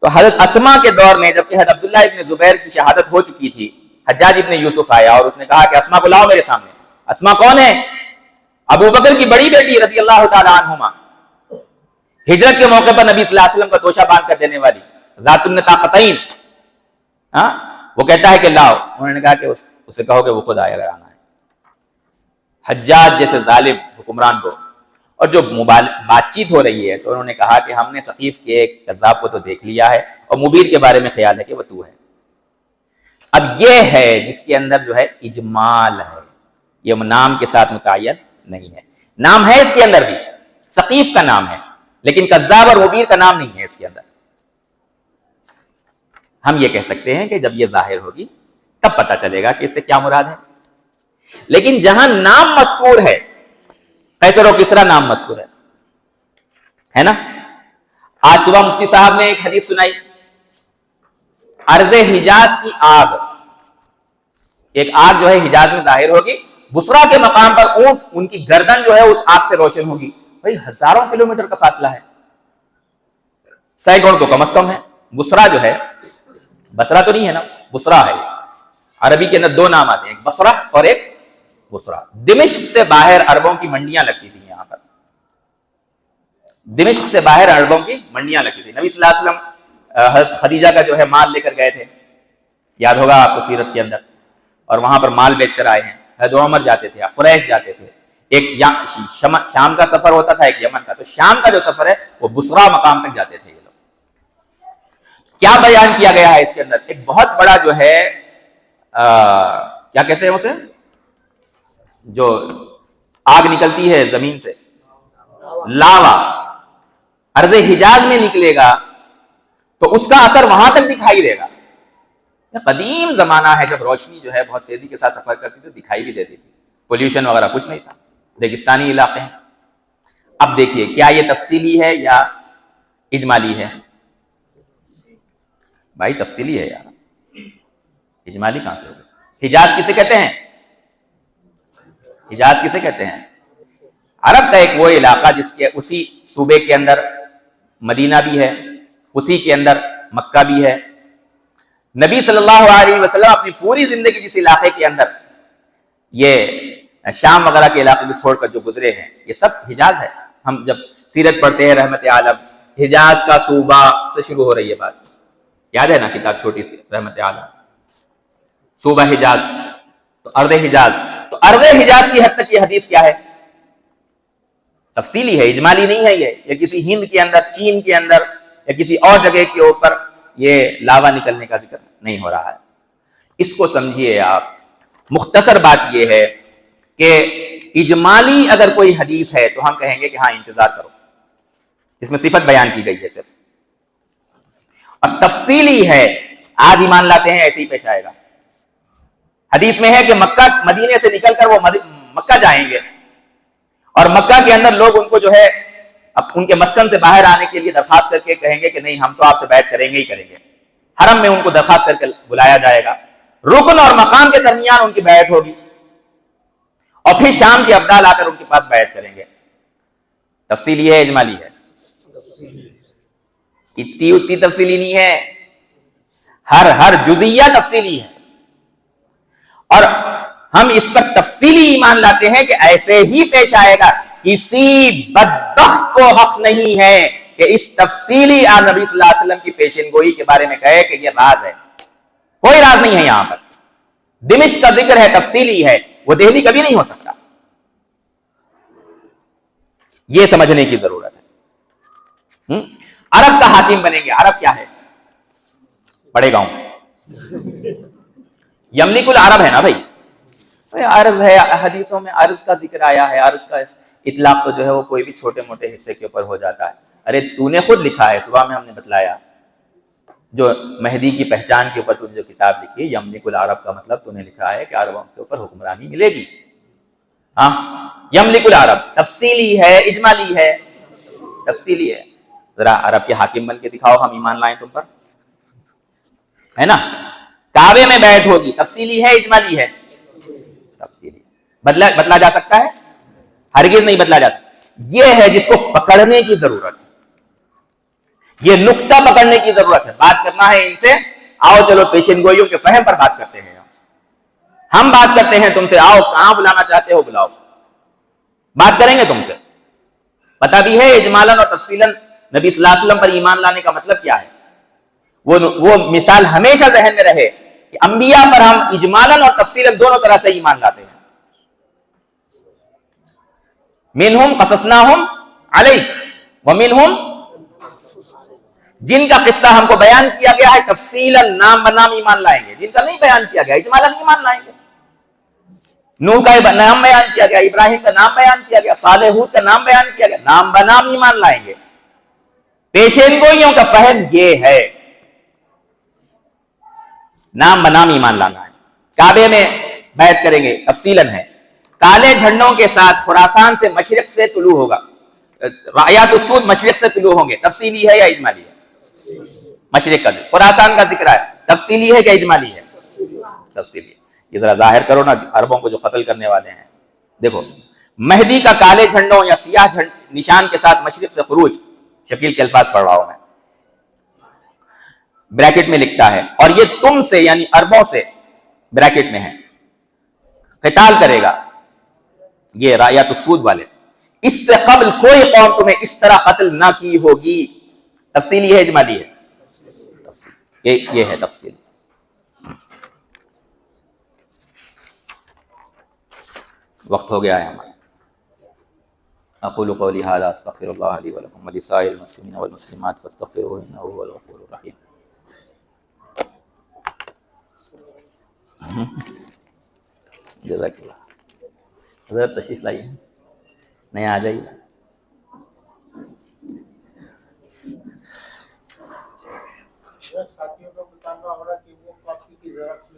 تو حضرت اسما کے دور میں جبکہ حضرت عبداللہ ابن زبیر کی شہادت ہو چکی تھی، حجاج ابن یوسف آیا اور اس نے کہا کہ اسما کو لاؤ میرے سامنے۔ اسما کون ہے؟ ابو بکر کی بڑی بیٹی رضی اللہ تعالی عنہما، ہجرت کے موقع پر نبی صلی اللہ علیہ وسلم کا توشہ باندھ کر دینے والی، ذات النطاقتین۔ وہ کہتا ہے کہ لاؤ، انہوں نے کہا کہ اسے کہو کہ وہ خود آئے اگر آنا ہے. حجاج جیسے ظالم حکمران کو، اور جو بات چیت ہو رہی ہے تو انہوں نے کہا کہ ہم نے ثقیف کے ایک کذاب کو تو دیکھ لیا ہے اور مبیر کے بارے میں خیال ہے کہ وہ تو ہے. اب یہ ہے جس کے اندر جو ہے اجمال ہے، یہ نام کے ساتھ متعین نہیں ہے. نام ہے اس کے اندر بھی، ثقیف کا نام ہے، لیکن کذاب اور مبیر کا نام نہیں ہے اس کے اندر. ہم یہ کہہ سکتے ہیں کہ جب یہ ظاہر ہوگی تب پتہ چلے گا کہ اس سے کیا مراد ہے. لیکن جہاں نام مذکور ہے، قیصر و کسریٰ نام مذکور ہے نا. آج صبح مفتی صاحب نے ایک حدیث سنائی، عرض حجاز کی آگ، ایک آگ جو ہے حجاز میں ظاہر ہوگی، بصرہ کے مقام پر اونٹ ان کی گردن جو ہے اس آگ سے روشن ہوگی. بھائی ہزاروں کلومیٹر کا فاصلہ ہے، سینکڑوں تو کم از کم ہے. بصرہ جو ہے، بصرہ تو نہیں ہے نا، بصرہ ہے. عربی کے اندر دو نام آتے ہیں، ایک بصرہ اور ایک بصرہ. دمشق سے باہر عربوں کی منڈیاں لگتی تھیں. یہاں پر دمشق سے باہر عربوں کی منڈیاں لگتی تھیں. نبی صلی اللہ علیہ وسلم حضرت خدیجہ کا جو ہے مال لے کر گئے تھے، یاد ہوگا آپ کو سیرت کے اندر، اور وہاں پر مال بیچ کر آئے ہیں. حضرت عمر جاتے تھے، قریش جاتے تھے. ایک شام کا سفر ہوتا تھا، ایک یمن کا. تو شام کا جو سفر ہے وہ بصرہ مقام تک جاتے تھے یہ لوگ. کیا بیان کیا گیا ہے اس کے اندر؟ ایک بہت بڑا جو ہے کیا کہتے ہیں اسے، جو آگ نکلتی ہے زمین سے، لاوا، عرض حجاز میں نکلے گا تو اس کا اثر وہاں تک دکھائی دے گا. قدیم زمانہ ہے جب روشنی جو ہے بہت تیزی کے ساتھ سفر کرتی تھی، دکھائی بھی دیتی تھی. پولیوشن وغیرہ کچھ نہیں تھا، ریگستانی علاقے ہیں. اب دیکھیے کیا یہ تفصیلی ہے یا اجمالی ہے؟ بھائی تفصیلی ہے یار، اجمالی کہاں سے ہوگا؟ حجاز کسے کہتے ہیں؟ حجاز کسے کہتے ہیں؟ عرب کا ایک وہ علاقہ جس کے اسی صوبے کے اندر مدینہ بھی ہے، اسی کے اندر مکہ بھی ہے. نبی صلی اللہ علیہ وسلم اپنی پوری زندگی جس علاقے کے اندر، یہ شام وغیرہ کے علاقے کو چھوڑ کر جو گزرے ہیں، یہ سب حجاز ہے. ہم جب سیرت پڑھتے ہیں رحمت عالم، حجاز کا صوبہ سے شروع ہو رہی ہے بات. یاد ہے نا کتاب چھوٹی سی رحمت عالم، صوبہ حجاز، تو ارض حجاز. تو ارض حجاز کی حد تک یہ حدیث کیا ہے؟ تفصیلی ہے، اجمالی نہیں ہے. یہ کسی ہند کے اندر، چین کے اندر یا کسی اور جگہ کے اوپر یہ لاوا نکلنے کا ذکر نہیں ہو رہا ہے. اس کو سمجھیے آپ. مختصر بات یہ ہے کہ اجمالی اگر کوئی حدیث ہے تو ہم کہیں گے کہ ہاں انتظار کرو، اس میں صفت بیان کی گئی ہے صرف. اور تفصیلی ہے، آج ایمان لاتے ہیں ایسے ہی پیش آئے گا. حدیث میں ہے کہ مکہ، مدینے سے نکل کر وہ مکہ جائیں گے، اور مکہ کے اندر لوگ ان کو جو ہے اب ان کے مسکن سے باہر آنے کے لیے درخواست کر کے کہیں گے کہ نہیں ہم تو آپ سے بیعت کریں گے ہی کریں گے. حرم میں ان کو درخواست کر کے بلایا جائے گا، رکن اور مقام کے درمیان ان کی بیعت ہوگی، اور پھر شام کے ابدال آ کر ان کے پاس بیعت کریں گے. تفصیلی ہے اجمالی ہے؟ اتنی تفصیلی نہیں ہے، ہر جزیہ تفصیلی ہے. اور ہم اس پر تفصیلی ایمان لاتے ہیں کہ ایسے ہی پیش آئے گا. کسی بدبخت کو حق نہیں ہے کہ اس تفصیلی نبی صلی اللہ علیہ وسلم کی پیشن گوئی کے بارے میں کہے کہ یہ راز ہے. کوئی راز نہیں ہے یہاں پر. دمشق کا ذکر ہے، تفصیلی ہے، وہ دہلی کبھی نہیں ہو سکتا. یہ سمجھنے کی ضرورت ہے. عرب کا حاکم بنیں گے. عرب کیا ہے؟ بڑے گاؤں، یملک العرب ہے نا بھائی. عرض ہے، حدیثوں میں عرض کا ذکر آیا ہے. عرض کا اطلاق تو جو ہے وہ کوئی بھی چھوٹے موٹے حصے کے اوپر ہو جاتا ہے. ارے تو نے خود لکھا ہے، صبح میں ہم نے بتلایا، جو مہدی کی پہچان کے اوپر تو نے جو کتاب لکھی یملک العرب کا مطلب تو نے لکھا ہے کہ عربوں کے اوپر حکمرانی ملے گی. ہاں، یملک العرب تفصیلی ہے اجمالی ہے؟ تفصیلی ہے. ذرا عرب کے حاکم بن کے دکھاؤ، ہم ایمان لائیں تم پر، ہے نا. کعبے میں بیعت ہوگی، تفصیلی ہے اجمالی ہے؟ تفصیلی. بدلا جا سکتا ہے؟ ہرگز نہیں بدلا جا سکتا. یہ ہے جس کو پکڑنے کی ضرورت ہے، یہ نقطہ پکڑنے کی ضرورت ہے. بات کرنا ہے ان سے، آؤ چلو پیشن گوئیوں کے فہم پر بات کرتے ہیں. ہم بات کرتے ہیں تم سے، آؤ کہاں بلانا چاہتے ہو بلاؤ، بات کریں گے تم سے. پتہ بھی ہے اجمالاً اور تفصیلاً نبی صلی اللہ علیہ وسلم پر ایمان لانے کا مطلب کیا ہے. وہ مثال ہمیشہ ذہن میں رہے کہ انبیاء پر ہم اجمالاً اور تفصیلاً دونوں طرح سے ایمان لاتے ہیں. منہم قصصناہم علیک ومنہم، جن کا قصہ ہم کو بیان کیا گیا ہے تفصیلاً نام بنام ایمان لائیں گے، جن کا نہیں بیان کیا گیا اجمالاً ایمان لائیں گے. نوح کا نام بیان کیا گیا، ابراہیم کا نام بیان کیا گیا، صالح ہود کا نام بیان کیا گیا، نام بنام ایمان لائیں گے. پیشین گوئیوں کا فہم یہ ہے، نام بنام ایمان لانا ہے. کعبے میں بیعت کریں گے تفصیلاً ہے. کالے جھنڈوں کے ساتھ خراسان سے مشرق سے طلوع ہوگا، رایات السود مشرق سے طلوع ہوں گے، تفصیلی ہے یا اجمالی ہے؟ مشرق کا ذکر، خراسان کا ذکر ہے، تفصیلی ہے کہ اجمالی ہے؟ تفصیلی ہے. یہ ذرا ظاہر کرو نا عربوں کو جو قتل کرنے والے ہیں. دیکھو، مہدی کا کالے جھنڈوں یا سیاہ نشان کے ساتھ مشرق سے خروج، شکیل کے الفاظ پڑھ رہا ہوں میں، بریکٹ میں لکھتا ہے، اور یہ تم سے یعنی عربوں سے بریکٹ میں ہے قتال کرے گا، یہ رایات السود والے. اس سے قبل کوئی قوم تمہیں اس طرح قتل نہ کی ہوگی. تفصیلی ہے اجمالی ہے؟ یہ ہے تفصیل. وقت ہو گیا ہے ہمارا. اقول قولی ھذا استغفر اللہ لی ولکم ولسائر المسلمین والمسلمات فاستغفروہ انہ ھو الغفور الرحیم. جزاک اللہ. حضرت تشریف لائیے، نہیں آ جائیے. ساتھیوں کا مطالبہ ہو رہا ہے کہ وہ کاپی کی ضرورت